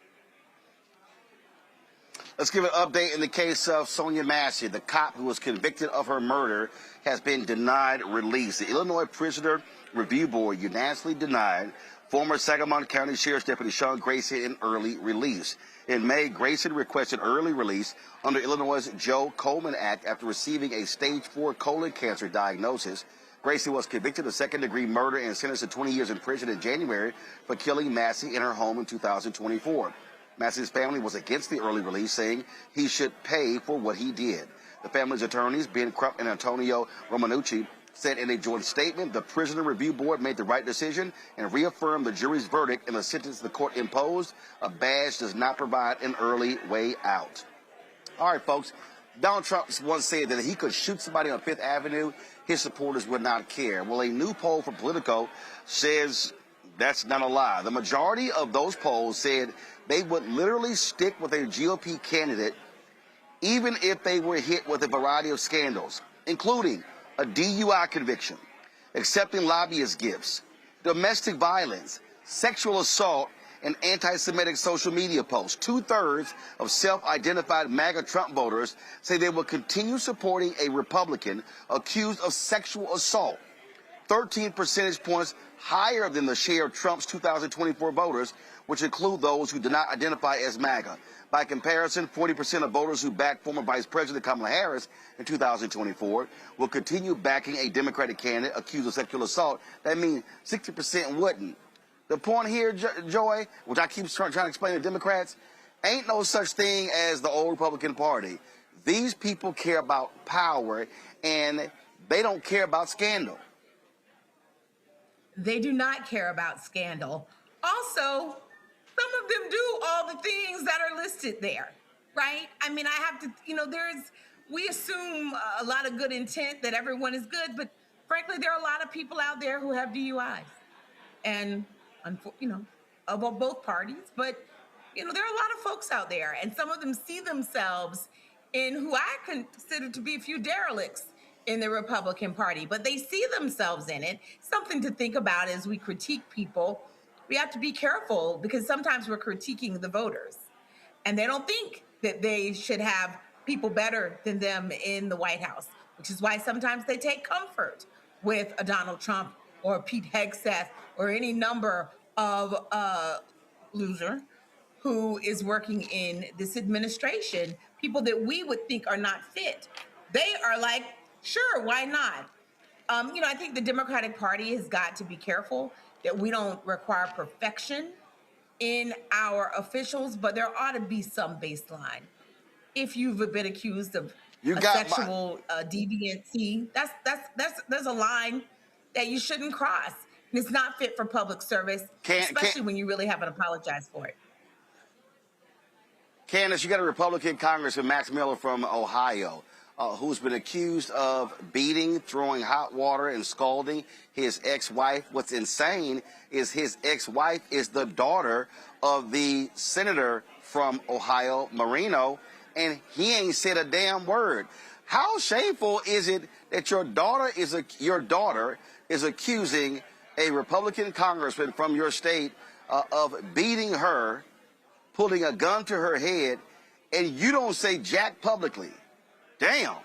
Let's give an update in the case of Sonia Massey. The cop who was convicted of her murder has been denied release. The Illinois Prisoner Review Board unanimously denied former Sangamon County Sheriff's Deputy Sean Grayson an early release. In May, Grayson requested early release under Illinois' Joe Coleman Act after receiving a stage 4 colon cancer diagnosis. Grayson was convicted of second-degree murder and sentenced to 20 years in prison in January for killing Massey in her home in 2024. Massey's family was against the early release, saying he should pay for what he did. The family's attorneys, Ben Krupp and Antonio Romanucci, said in a joint statement, the Prisoner Review Board made the right decision and reaffirmed the jury's verdict in the sentence the court imposed. A badge does not provide an early way out. All right, folks. Donald Trump once said that if he could shoot somebody on Fifth Avenue, his supporters would not care. Well, a new poll from Politico says that's not a lie. The majority of those polls said they would literally stick with a GOP candidate even if they were hit with a variety of scandals, including a DUI conviction, accepting lobbyist gifts, domestic violence, sexual assault, and anti-Semitic social media posts. 2/3 of self-identified MAGA Trump voters say they will continue supporting a Republican accused of sexual assault, 13 percentage points higher than the share of Trump's 2024 voters, which include those who do not identify as MAGA. By comparison, 40% of voters who backed former Vice President Kamala Harris in 2024 will continue backing a Democratic candidate accused of sexual assault. That means 60% wouldn't. The point here, Joy, which I keep trying to explain to Democrats, ain't no such thing as the old Republican Party. These people care about power, and they don't care about scandal. They do not care about scandal. Also, some of them do all the things that are listed there, right? I mean, I have to, there's we assume a lot of good intent that everyone is good, but frankly, there are a lot of people out there who have DUIs, and of both parties. But there are a lot of folks out there, and some of them see themselves in who I consider to be a few derelicts in the Republican Party, but they see themselves in it. Something to think about as we critique people. We have to be careful because sometimes we're critiquing the voters, and they don't think that they should have people better than them in the White House, which is why sometimes they take comfort with a Donald Trump or a Pete Hegseth or any number of loser who is working in this administration, people that we would think are not fit. They are like, sure, why not? I think the Democratic Party has got to be careful that we don't require perfection in our officials, but there ought to be some baseline. If you've been accused of sexual deviancy, there's a line that you shouldn't cross. And it's not fit for public service, especially when you really haven't apologized for it. Candace, you got a Republican Congressman, Max Miller from Ohio, who's been accused of beating, throwing hot water, and scalding his ex-wife. What's insane is his ex-wife is the daughter of the senator from Ohio, Marino, and he ain't said a damn word. How shameful is it that your daughter is accusing a Republican congressman from your state of beating her, putting a gun to her head, and you don't say jack publicly? Damn.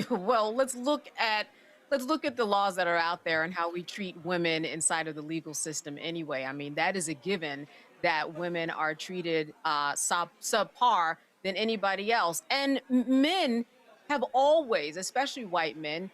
Well, let's look at the laws that are out there and how we treat women inside of the legal system anyway. I mean, that is a given that women are treated subpar than anybody else. And men have always, especially white men,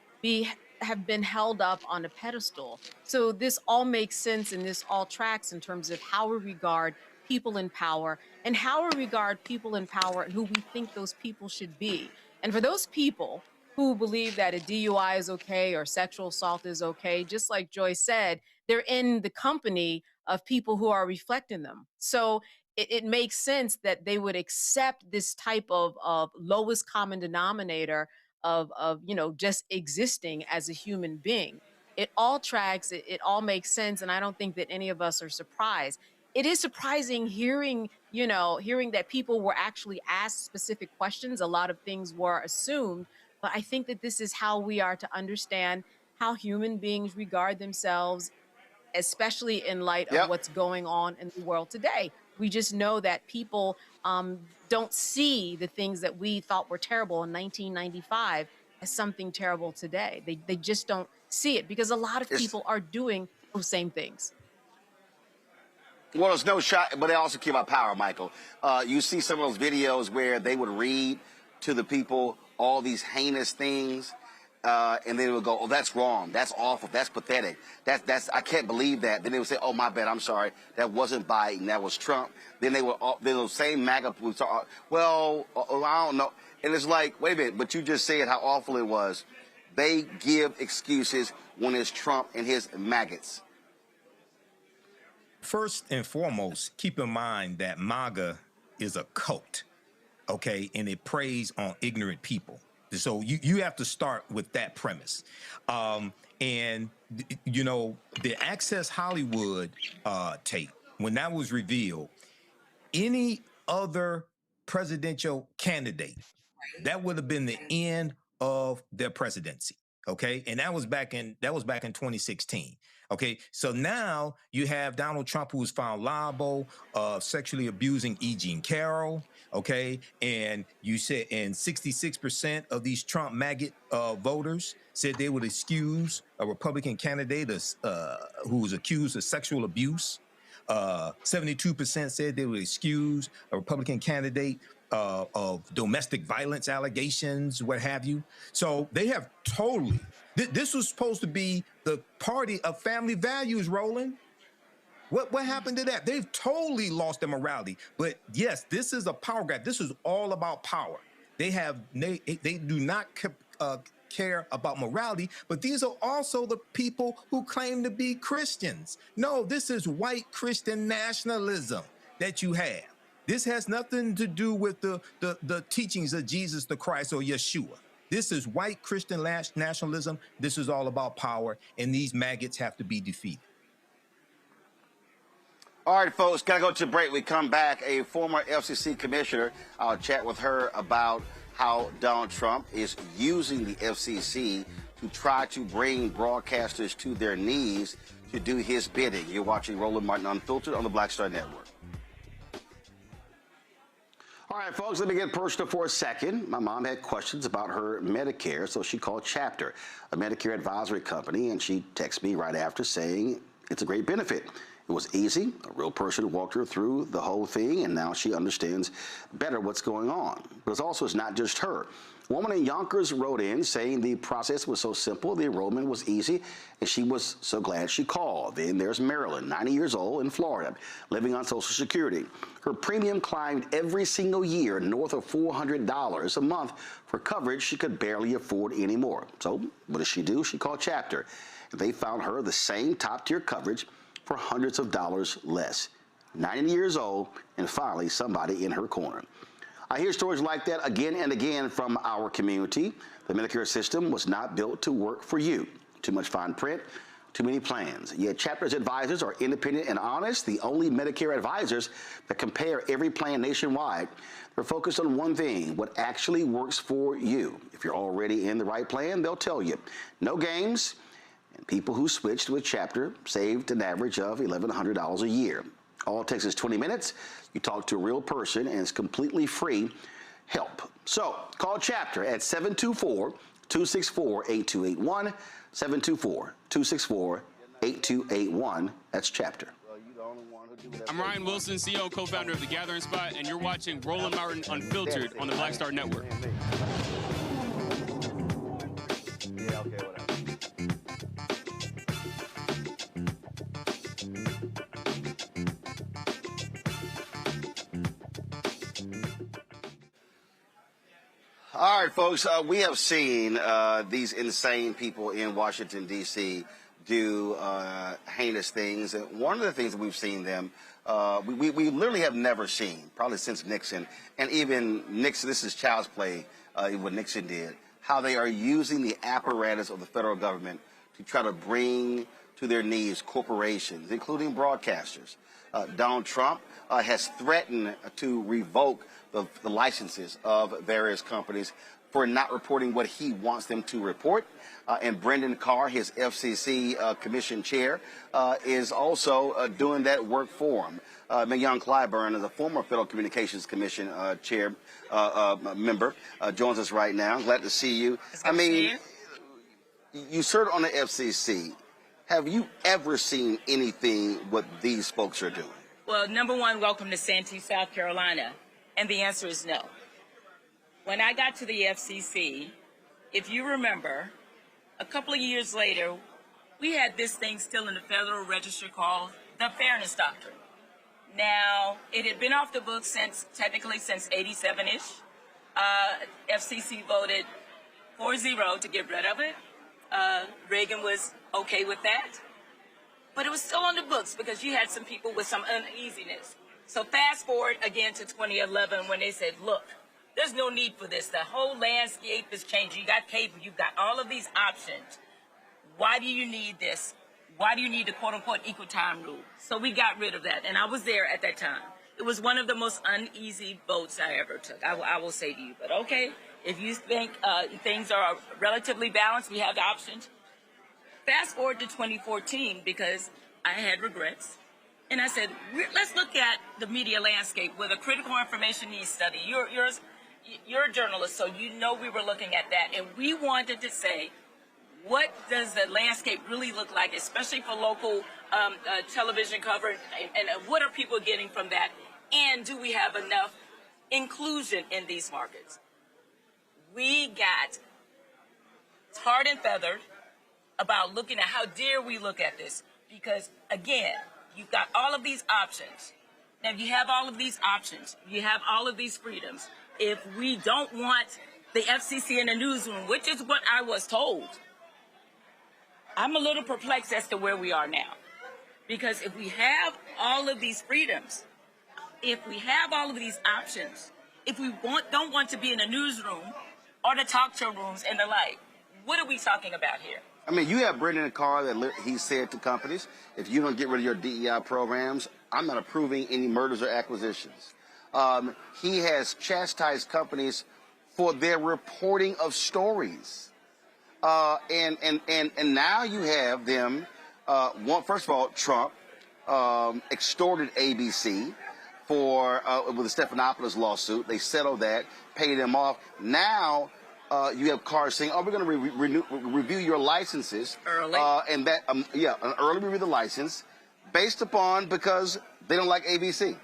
have been held up on a pedestal. So this all makes sense and this all tracks in terms of how we regard people in power and how we regard people in power and who we think those people should be. And for those people who believe that a DUI is okay or sexual assault is okay, just like Joy said, they're in the company of people who are reflecting them. So it makes sense that they would accept this type of lowest common denominator of just existing as a human being. It all tracks, it all makes sense, and I don't think that any of us are surprised. It is surprising hearing that people were actually asked specific questions. A lot of things were assumed, but I think that this is how we are to understand how human beings regard themselves, especially in light of what's going on in the world today. We just know that people don't see the things that we thought were terrible in 1995 as something terrible today. They just don't see it because a lot of people are doing those same things. Well, there's no shot, but they also care about power, Michael. You see some of those videos where they would read to the people all these heinous things, and then they would go, "Oh, that's wrong. That's awful. That's pathetic. That's I can't believe that." Then they would say, "Oh, my bad. I'm sorry. That wasn't Biden. That was Trump." Then they would, then those same MAGA would start, "Well, I don't know." And it's like, wait a minute, but you just said how awful it was. They give excuses when it's Trump and his maggots. First and foremost, keep in mind that MAGA is a cult, okay? And it preys on ignorant people. So you have to start with that premise. And, the Access Hollywood tape, when that was revealed, any other presidential candidate, that would have been the end of their presidency. Okay. And that was back in 2016. Okay. So now you have Donald Trump, who was found liable of sexually abusing E. Jean Carroll. Okay. And you said, and 66% of these Trump maggot voters said they would excuse a Republican candidate who was accused of sexual abuse. 72% said they would excuse a Republican candidate of domestic violence allegations, what have you. So they have totally, this was supposed to be the party of family values, Roland. What happened to that? They've totally lost their morality. But yes, this is a power grab. This is all about power. They do not care about morality, but these are also the people who claim to be Christians. No, this is white Christian nationalism that you have. This has nothing to do with the teachings of Jesus the Christ or Yeshua. This is white Christian nationalism. This is all about power, and these maggots have to be defeated. All right, folks, gotta go to break. We come back. A former FCC commissioner, I'll chat with her about how Donald Trump is using the FCC to try to bring broadcasters to their knees to do his bidding. You're watching Roland Martin Unfiltered on the Black Star Network. All right, folks, let me get personal for a second. My mom had questions about her Medicare, so she called Chapter, a Medicare advisory company, and she texted me right after saying it's a great benefit. It was easy. A real person walked her through the whole thing, and now she understands better what's going on. But it's not just her. A woman in Yonkers wrote in saying the process was so simple, the enrollment was easy, and she was so glad she called. Then there's Marilyn, 90 years old, in Florida, living on Social Security. Her premium climbed every single year north of $400 a month for coverage she could barely afford anymore. So what does she do? She called Chapter. They found her the same top-tier coverage for hundreds of dollars less. 90 years old, and finally somebody in her corner. I hear stories like that again and again from our community. The Medicare system was not built to work for you. Too much fine print, too many plans. Yet Chapter's advisors are independent and honest, the only Medicare advisors that compare every plan nationwide. They're focused on one thing, what actually works for you. If you're already in the right plan, they'll tell you. No games. And people who switched with Chapter saved an average of $1,100 a year. All it takes is 20 minutes. You talk to a real person, and it's completely free help. So call Chapter at 724-264-8281, 724-264-8281. That's Chapter. I'm Ryan Wilson, CEO and co-founder of The Gathering Spot, and you're watching Roland Martin Unfiltered on the Black Star Network. Yeah, okay, whatever. All right, folks, we have seen these insane people in Washington, D.C. do heinous things. And one of the things that we've seen them, we literally have never seen, probably since Nixon, and even Nixon, this is child's play, what Nixon did, how they are using the apparatus of the federal government to try to bring to their knees corporations, including broadcasters. Donald Trump has threatened to revoke the licenses of various companies for not reporting what he wants them to report. And Brendan Carr, his FCC commission chair, is also doing that work for him. Young Clyburn is a former Federal Communications Commission chair member, joins us right now. Glad to see you. I mean, you served on the FCC. Have you ever seen anything what these folks are doing? Well, number one, welcome to Santee, South Carolina. And the answer is no. When I got to the FCC, if you remember, a couple of years later, we had this thing still in the Federal Register called the Fairness Doctrine. Now, it had been off the books technically since 87-ish. FCC voted 4-0 to get rid of it. Reagan was okay with that. But it was still on the books because you had some people with some uneasiness. So fast forward again to 2011 when they said, look, there's no need for this. The whole landscape is changing. You got cable. You've got all of these options. Why do you need this? Why do you need the quote-unquote equal time rule? So we got rid of that, and I was there at that time. It was one of the most uneasy votes I ever took, I will say to you. But okay, if you think things are relatively balanced, we have the options. Fast forward to 2014 because I had regrets. And I said, let's look at the media landscape with a critical information needs study. You're a journalist, so you know we were looking at that. And we wanted to say, what does the landscape really look like, especially for local television coverage, and what are people getting from that? And do we have enough inclusion in these markets? We got tarred and feathered about looking at how dare we look at this. Because, again, you've got all of these options. Now, if you have all of these options, you have all of these freedoms. If we don't want the FCC in the newsroom, which is what I was told, I'm a little perplexed as to where we are now. Because if we have all of these freedoms, if we have all of these options, if we don't want to be in a newsroom or the talk show rooms and the like, what are we talking about here? I mean, you have Brendan Carr that he said to companies, if you don't get rid of your DEI programs, I'm not approving any mergers or acquisitions. He has chastised companies for their reporting of stories. And now you have them, first of all, Trump extorted ABC for with the Stephanopoulos lawsuit. They settled that, paid them off. Now you have Carr saying, "Oh, we're going to review your licenses early," and that an early review of the license based upon because they don't like ABC.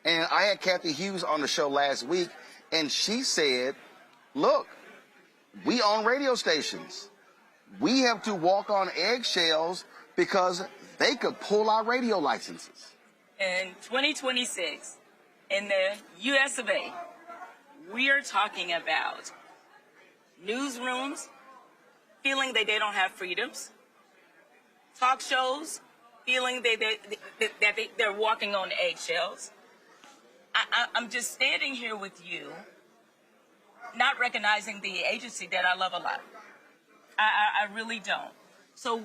And I had Kathy Hughes on the show last week, and she said, "Look, we own radio stations. We have to walk on eggshells because they could pull our radio licenses." In 2026, in the U.S. of A., we are talking about newsrooms feeling that they don't have freedoms, talk shows feeling that they're walking on eggshells. I'm just standing here with you, not recognizing the agency that I love a lot. I really don't. So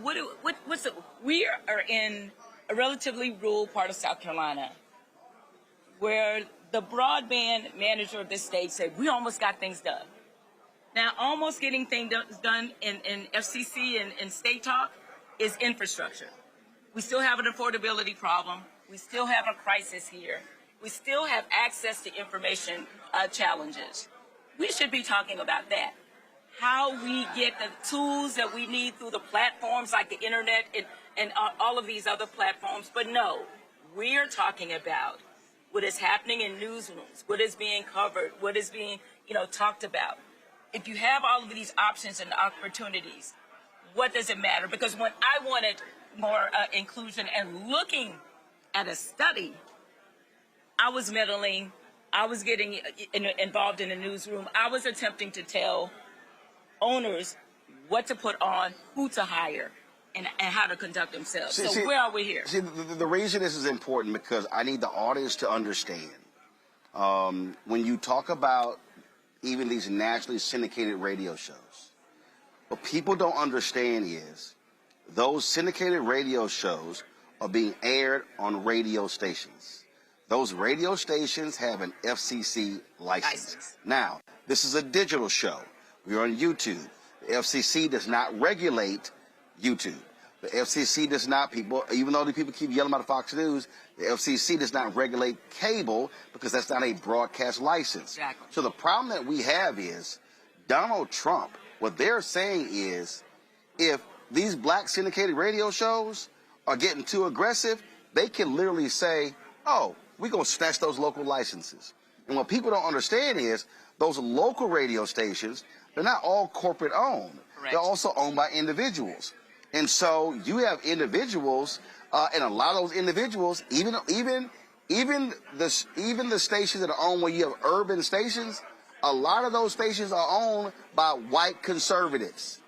we are in a relatively rural part of South Carolina where the broadband manager of this state said, we almost got things done. Now, almost getting things done in FCC and state talk is infrastructure. We still have an affordability problem. We still have a crisis here. We still have access to information challenges. We should be talking about that. How we get the tools that we need through the platforms like the internet and all of these other platforms. But no, we are talking about what is happening in newsrooms, what is being covered, what is being, talked about. If you have all of these options and opportunities, what does it matter? Because when I wanted more inclusion and looking at a study, I was meddling, I was getting involved in the newsroom, I was attempting to tell owners what to put on, who to hire, and how to conduct themselves. Where are we here? See, the reason this is important because I need the audience to understand. When you talk about even these nationally syndicated radio shows, what people don't understand is those syndicated radio shows are being aired on radio stations. Those radio stations have an FCC license. Now, this is a digital show. We're on YouTube. The FCC does not regulate YouTube. The FCC does not, even though the people keep yelling about Fox News, the FCC does not regulate cable because that's not a broadcast license. Exactly. So the problem that we have is Donald Trump, what they're saying is if these black syndicated radio shows are getting too aggressive, they can literally say, oh, we're going to snatch those local licenses. And what people don't understand is those local radio stations, they're not all corporate owned. Correct. They're also owned by individuals. And so you have individuals, and a lot of those individuals, even the stations that are owned where you have urban stations, a lot of those stations are owned by white conservatives.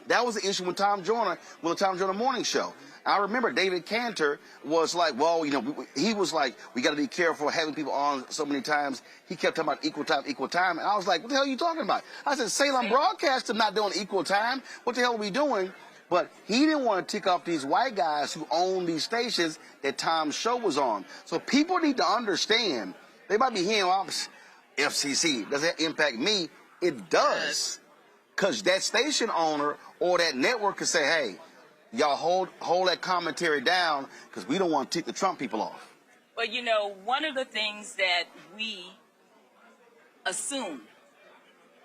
That was the issue with Tom Joyner, with the Tom Joyner Morning Show. I remember David Cantor was like, well, he was like, we got to be careful having people on so many times. He kept talking about equal time. And I was like, what the hell are you talking about? I said, Salem Broadcasting not doing equal time. What the hell are we doing? But he didn't want to tick off these white guys who own these stations that Tom's show was on. So people need to understand. They might be hearing, well, FCC, does that impact me? It does. Because that station owner or that network could say, hey, y'all hold that commentary down because we don't want to tick the Trump people off. Well, one of the things that we assume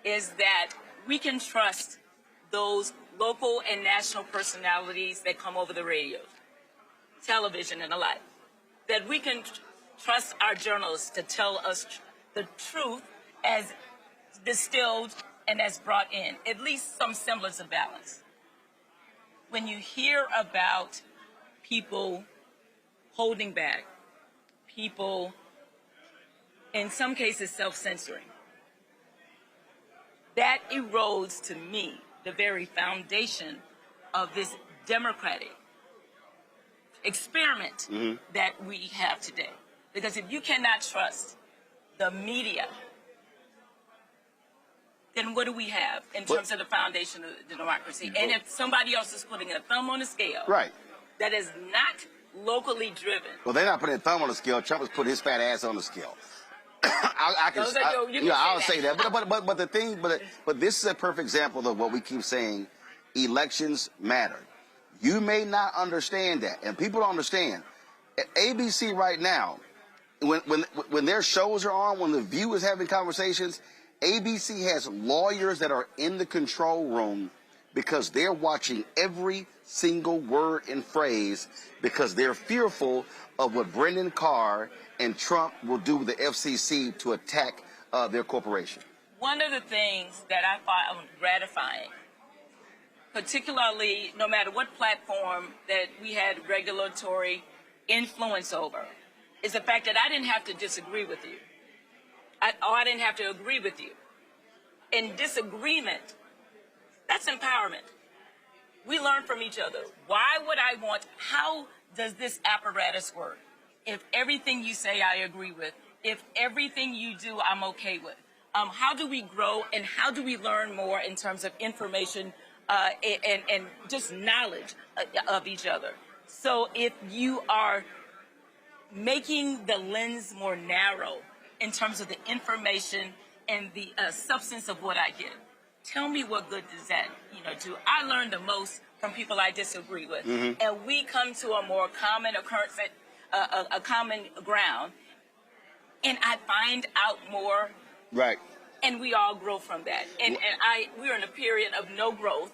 is that we can trust those local and national personalities that come over the radio, television, and the like. That we can trust our journalists to tell us the truth as distilled and as brought in, at least some semblance of balance. When you hear about people holding back, people, in some cases, self-censoring, that erodes, to me, the very foundation of this democratic experiment that we have today. Because if you cannot trust the media, then what do we have in terms of the foundation of the democracy? And if somebody else is putting a thumb on the scale, right, that is not locally driven. Well, they're not putting a thumb on the scale. Trump is putting his fat ass on the scale. I'll say that. But the thing, but this is a perfect example of what we keep saying: elections matter. You may not understand that, and people don't understand. At ABC right now, when their shows are on, when The View is having conversations, ABC has lawyers that are in the control room because they're watching every single word and phrase because they're fearful of what Brendan Carr and Trump will do with the FCC to attack their corporation. One of the things that I found gratifying, particularly no matter what platform that we had regulatory influence over, is the fact that I didn't have to disagree with you. I didn't have to agree with you. In disagreement, that's empowerment. We learn from each other. Why would I want, how does this apparatus work? If everything you say I agree with, if everything you do I'm okay with, how do we grow and how do we learn more in terms of information and just knowledge of each other? So if you are making the lens more narrow in terms of the information and the substance of what I get, tell me what good does that do? I learn the most from people I disagree with, and we come to a more common occurrence, a common ground, and I find out more. Right. And we all grow from that. And we're in a period of no growth,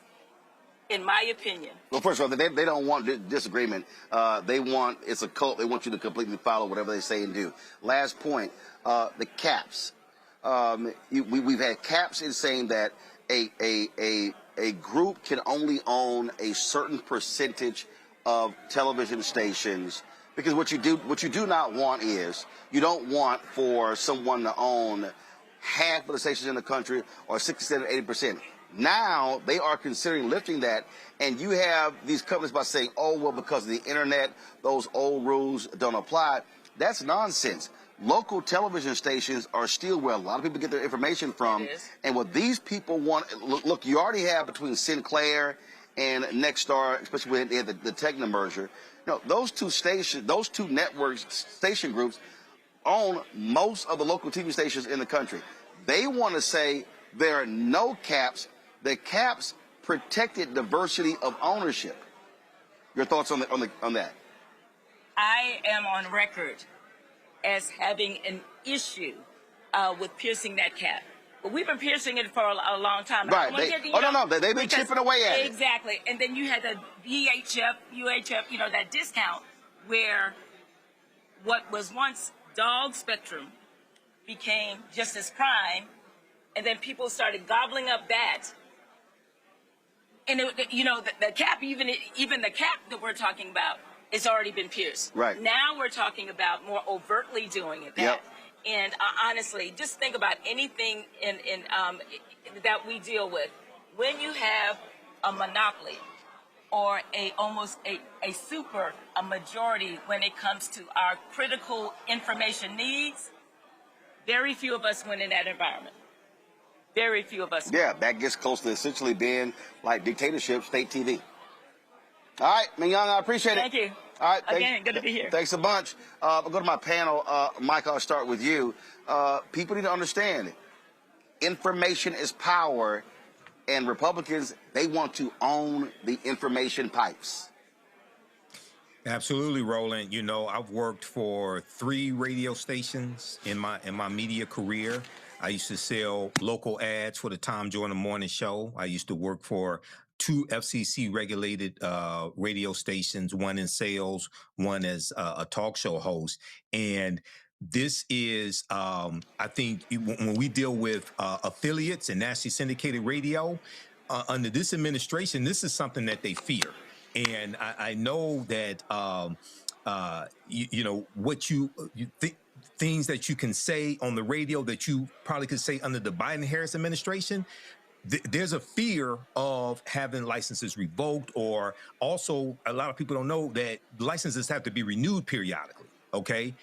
in my opinion. Well, first of all, they don't want disagreement. They want, it's a cult. They want you to completely follow whatever they say and do. Last point, the caps. We've had caps in saying that a group can only own a certain percentage of television stations, because what you do not want is, you don't want for someone to own half of the stations in the country or 67 or 80%. Now they are considering lifting that, and you have these companies by saying, oh, well, because of the internet, those old rules don't apply. That's nonsense. Local television stations are still where a lot of people get their information from. And what these people want, look, you already have between Sinclair and Nexstar, especially when they had the Tegna merger. Those two stations, those two networks, station groups, own most of the local TV stations in the country. They want to say there are no caps. The caps protected diversity of ownership. Your thoughts on that? I am on record as having an issue with piercing that cap. But we've been piercing it for a long time. Right. They've been chipping away at it. Exactly. And then you had the UHF, that discount where what was once dog spectrum became just as prime, and then people started gobbling up that. And the cap, even the cap that we're talking about, it's already been pierced. Right. Now we're talking about more overtly doing it. That. Yep. And honestly, just think about anything that we deal with. When you have a monopoly or almost a majority when it comes to our critical information needs, very few of us win in that environment. Very few of us. Yeah, that gets close to essentially being like dictatorship, state TV. All right, Mignon, I appreciate it. Thank you. All right, again, good to be here. Thanks a bunch. I'll go to my panel. Mike, I'll start with you. People need to understand, information is power, and Republicans, they want to own the information pipes. Absolutely, Roland. I've worked for 3 radio stations in my media career. I used to sell local ads for the Tom Jordan Morning Show. I used to work for 2 FCC-regulated radio stations, one in sales, one as a talk show host. And this is, I think, when we deal with affiliates and nationally syndicated radio, under this administration, this is something that they fear. And I know that, what you think, things that you can say on the radio that you probably could say under the Biden-Harris administration, there's a fear of having licenses revoked, or also a lot of people don't know that licenses have to be renewed periodically, okay?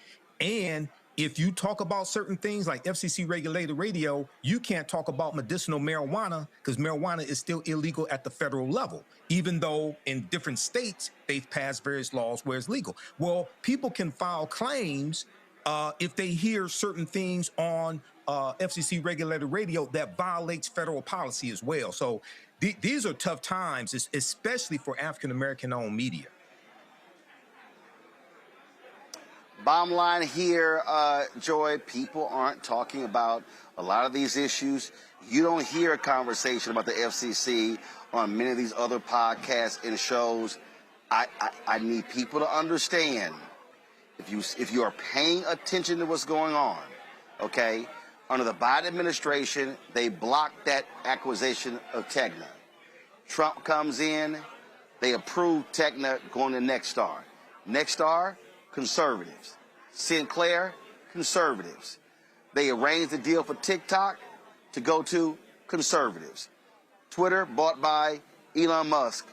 And if you talk about certain things like FCC regulated radio, you can't talk about medicinal marijuana because marijuana is still illegal at the federal level, even though in different states they've passed various laws where it's legal. Well, people can file claims if they hear certain things on FCC regulated radio that violates federal policy as well. So these are tough times, especially for African-American owned media. Bottom line here, Joy, people aren't talking about a lot of these issues. You don't hear a conversation about the FCC on many of these other podcasts and shows. I need people to understand, if you are paying attention to what's going on, okay, under the Biden administration, they blocked that acquisition of Tegna. Trump comes in, they approve Tegna going to Nexstar. Nexstar, conservatives. Sinclair, conservatives. They arranged the deal for TikTok to go to conservatives. Twitter, bought by Elon Musk,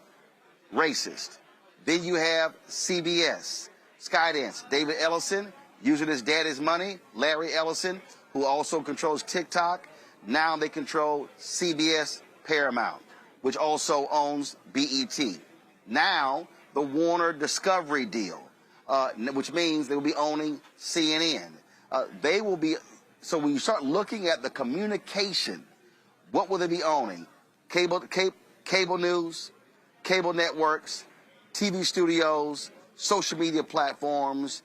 racist. Then you have CBS, Skydance, David Ellison, using his daddy's money, Larry Ellison, who also controls TikTok. Now they control CBS Paramount, which also owns BET. Now the Warner Discovery deal, which means they will be owning CNN. They will be, so when you start looking at the communication, what will they be owning? Cable news, cable networks, TV studios, social media platforms.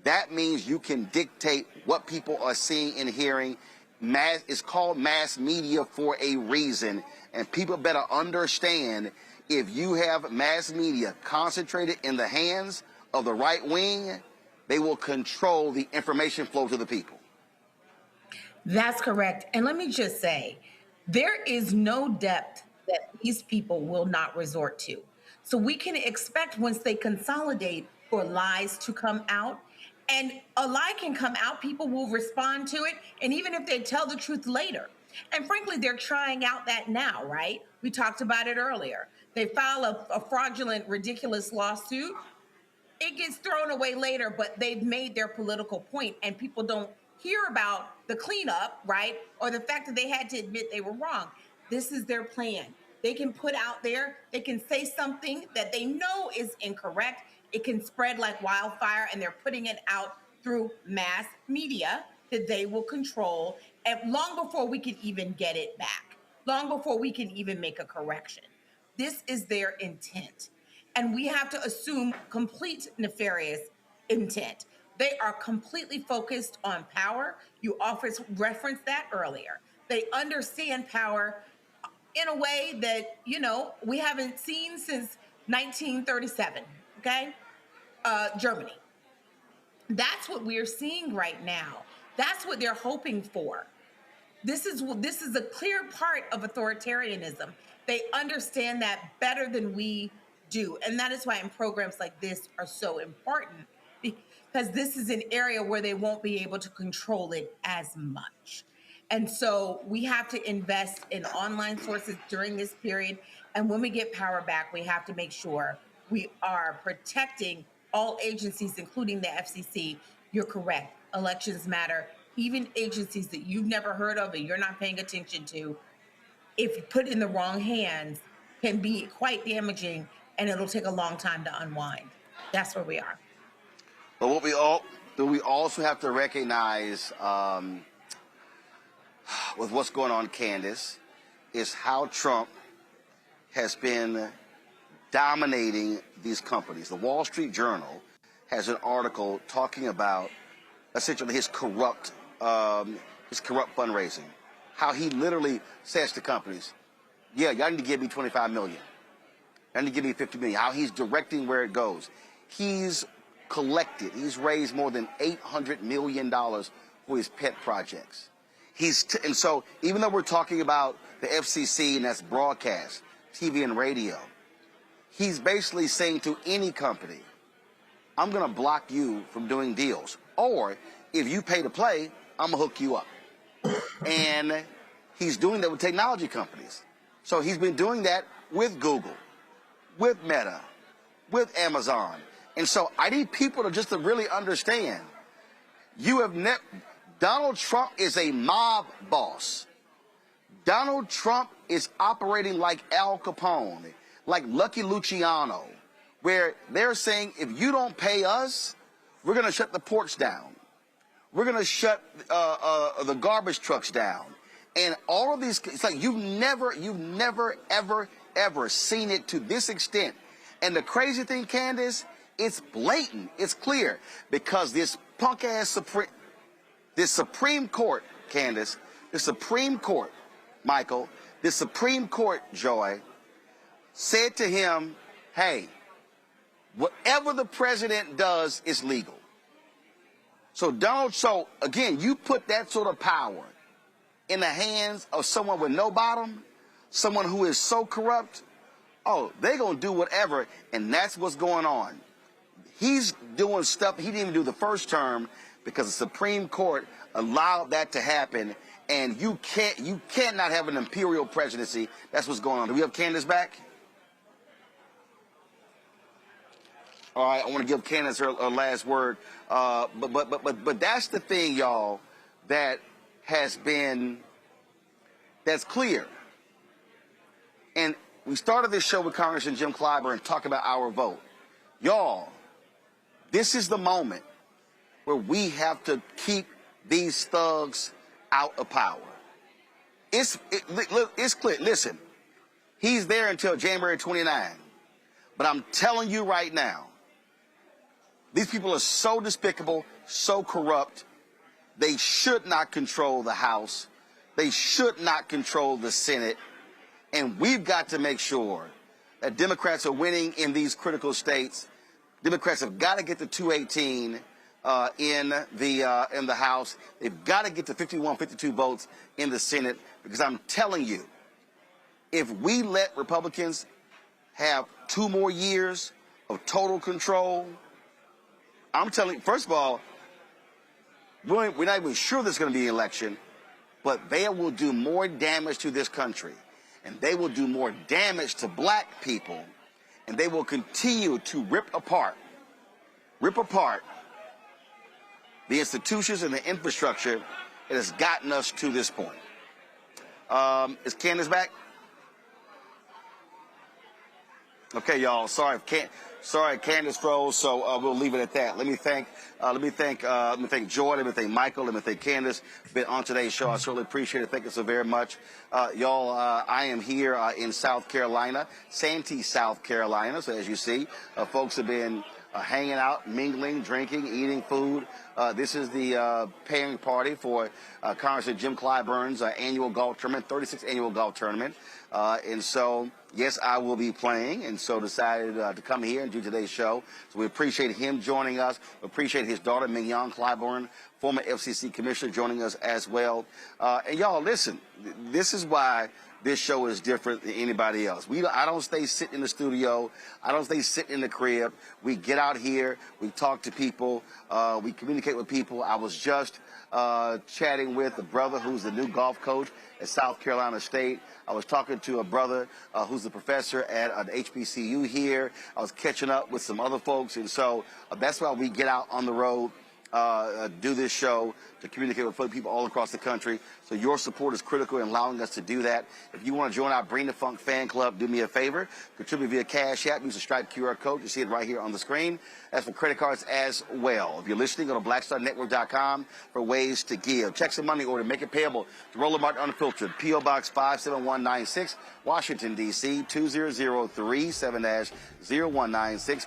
That means you can dictate what people are seeing and hearing. It's called mass media for a reason, and people better understand, if you have mass media concentrated in the hands of the right wing, they will control the information flow to the people. That's correct. And let me just say, there is no depth that these people will not resort to. So we can expect, once they consolidate, for lies to come out. And a lie can come out, people will respond to it, and even if they tell the truth later. And frankly, they're trying out that now, right? We talked about it earlier. They file a fraudulent, ridiculous lawsuit. It gets thrown away later, but they've made their political point, and people don't hear about the cleanup, right? Or the fact that they had to admit they were wrong. This is their plan. They can put out there, they can say something that they know is incorrect. It can spread like wildfire, and they're putting it out through mass media that they will control, and long before we can even get it back, long before we can even make a correction. This is their intent. And we have to assume complete nefarious intent. They are completely focused on power. You referenced that earlier. They understand power in a way that, we haven't seen since 1937, okay? Germany. That's what we're seeing right now. That's what they're hoping for. This is a clear part of authoritarianism. They understand that better than we do. And that is why programs like this are so important, because this is an area where they won't be able to control it as much. And so we have to invest in online sources during this period. And when we get power back, we have to make sure we are protecting all agencies, including the FCC. You're correct. Elections matter. Even agencies that you've never heard of and you're not paying attention to, if put in the wrong hands, can be quite damaging, and it'll take a long time to unwind. That's where we are. But we also have to recognize with what's going on, Candace, is how Trump has been dominating these companies. The Wall Street Journal has an article talking about essentially his corrupt fundraising. How he literally says to companies, yeah, y'all need to give me $25 million. Y'all need to give me $50 million. How he's directing where it goes. He's he's raised more than $800 million for his pet projects. And so even though we're talking about the FCC, and that's broadcast, TV and radio, he's basically saying to any company, I'm going to block you from doing deals. Or if you pay to play, I'm going to hook you up. And he's doing that with technology companies. So he's been doing that with Google, with Meta, with Amazon. And so I need people to really understand, Donald Trump is a mob boss. Donald Trump is operating like Al Capone, like Lucky Luciano, where they're saying, if you don't pay us, we're going to shut the ports down. We're going to shut the garbage trucks down. And all of these, it's like you've never, ever seen it to this extent. And the crazy thing, Candace, it's blatant, it's clear, because this punk-ass Supreme Court, Candace, the Supreme Court, Michael, the Supreme Court, Joy, said to him, hey, whatever the president does is legal. So again, you put that sort of power in the hands of someone with no bottom, someone who is so corrupt, oh, they're going to do whatever, and that's what's going on. He's doing stuff he didn't even do the first term because the Supreme Court allowed that to happen, and you cannot have an imperial presidency. That's what's going on. Do we have Candace back? All right, I want to give Candace her last word. But that's the thing, y'all, that's clear. And we started this show with Congressman Jim Clyburn talking about our vote. Y'all, this is the moment where we have to keep these thugs out of power. It's clear. Listen, he's there until January 29. But I'm telling you right now, these people are so despicable, so corrupt. They should not control the House. They should not control the Senate. And we've got to make sure that Democrats are winning in these critical states. Democrats have got to get to 218 in the House. They've got to get to 51, 52 votes in the Senate, because I'm telling you, if we let Republicans have 2 more years of total control, I'm telling you, first of all, we're not even sure there's going to be an election, but they will do more damage to this country, and they will do more damage to black people, and they will continue to rip apart the institutions and the infrastructure that has gotten us to this point. Is Candace back? Okay, y'all. Sorry, Candace froze. So we'll leave it at that. Let me thank Joy. Let me thank Michael. Let me thank Candace. Been on today's show. I certainly appreciate it. Thank you so very much, y'all. I am here in South Carolina, Santee, South Carolina. So as you see, folks have been hanging out, mingling, drinking, eating food. This is the pairing party for Congressman Jim Clyburn's annual golf tournament, 36th annual golf tournament. And so, yes, I will be playing, and so decided to come here and do today's show. So we appreciate him joining us. We appreciate his daughter, Mignon Clyburn, former FCC commissioner, joining us as well. And y'all, listen, this is why this show is different than anybody else. I don't stay sitting in the studio. I don't stay sitting in the crib. We get out here. We talk to people. We communicate with people. I was just chatting with a brother who's the new golf coach at South Carolina State. I was talking to a brother who's a professor at an HBCU here. I was catching up with some other folks. And so that's why we get out on the road, do this show, to communicate with people all across the country. So your support is critical in allowing us to do that. If you want to join our Bring the Funk fan club, do me a favor. Contribute via Cash App. Use the Stripe QR code. You see it right here on the screen. That's for credit cards as well. If you're listening, go to blackstarnetwork.com for ways to give. Check some money order. Make it payable to Roland Martin Unfiltered, P.O. Box 57196, Washington, D.C. 20037-0196.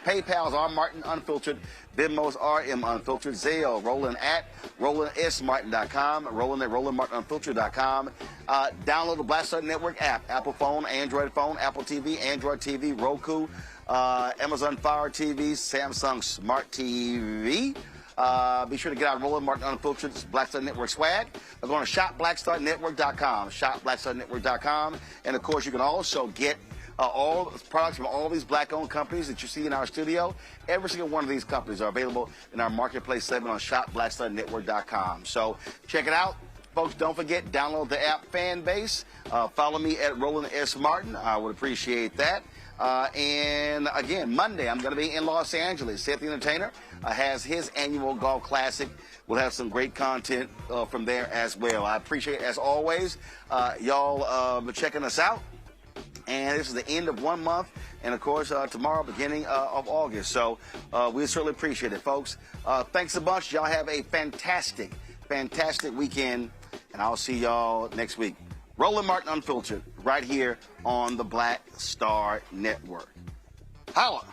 PayPal's R Martin Unfiltered. Venmo's RM Unfiltered. Zelle, Roland at RolandSMartin.com. Roland at RolandMartinUnfiltered.com. Download the Black Star Network app. Apple phone, Android phone, Apple TV, Android TV, Roku, Amazon Fire TV, Samsung Smart TV. Be sure to get out Roland Martin Unfiltered Black Star Network swag. We're going to shopblackstarnetwork.com. Shopblackstarnetwork.com. And, of course, you can also get all products from all these black-owned companies that you see in our studio. Every single one of these companies are available in our marketplace segment on shopblackstarnetwork.com. So check it out. Folks, don't forget, download the app Fan Base. Follow me at Roland S. Martin. I would appreciate that. And again, Monday, I'm going to be in Los Angeles. Seth the Entertainer has his annual golf classic. We'll have some great content from there as well. I appreciate, as always, y'all checking us out. And this is the end of 1 month. And, of course, tomorrow, beginning of August. So we certainly appreciate it, folks. Thanks a bunch. Y'all have a fantastic, fantastic weekend. And I'll see y'all next week. Roland Martin Unfiltered, right here on the Black Star Network. Holla!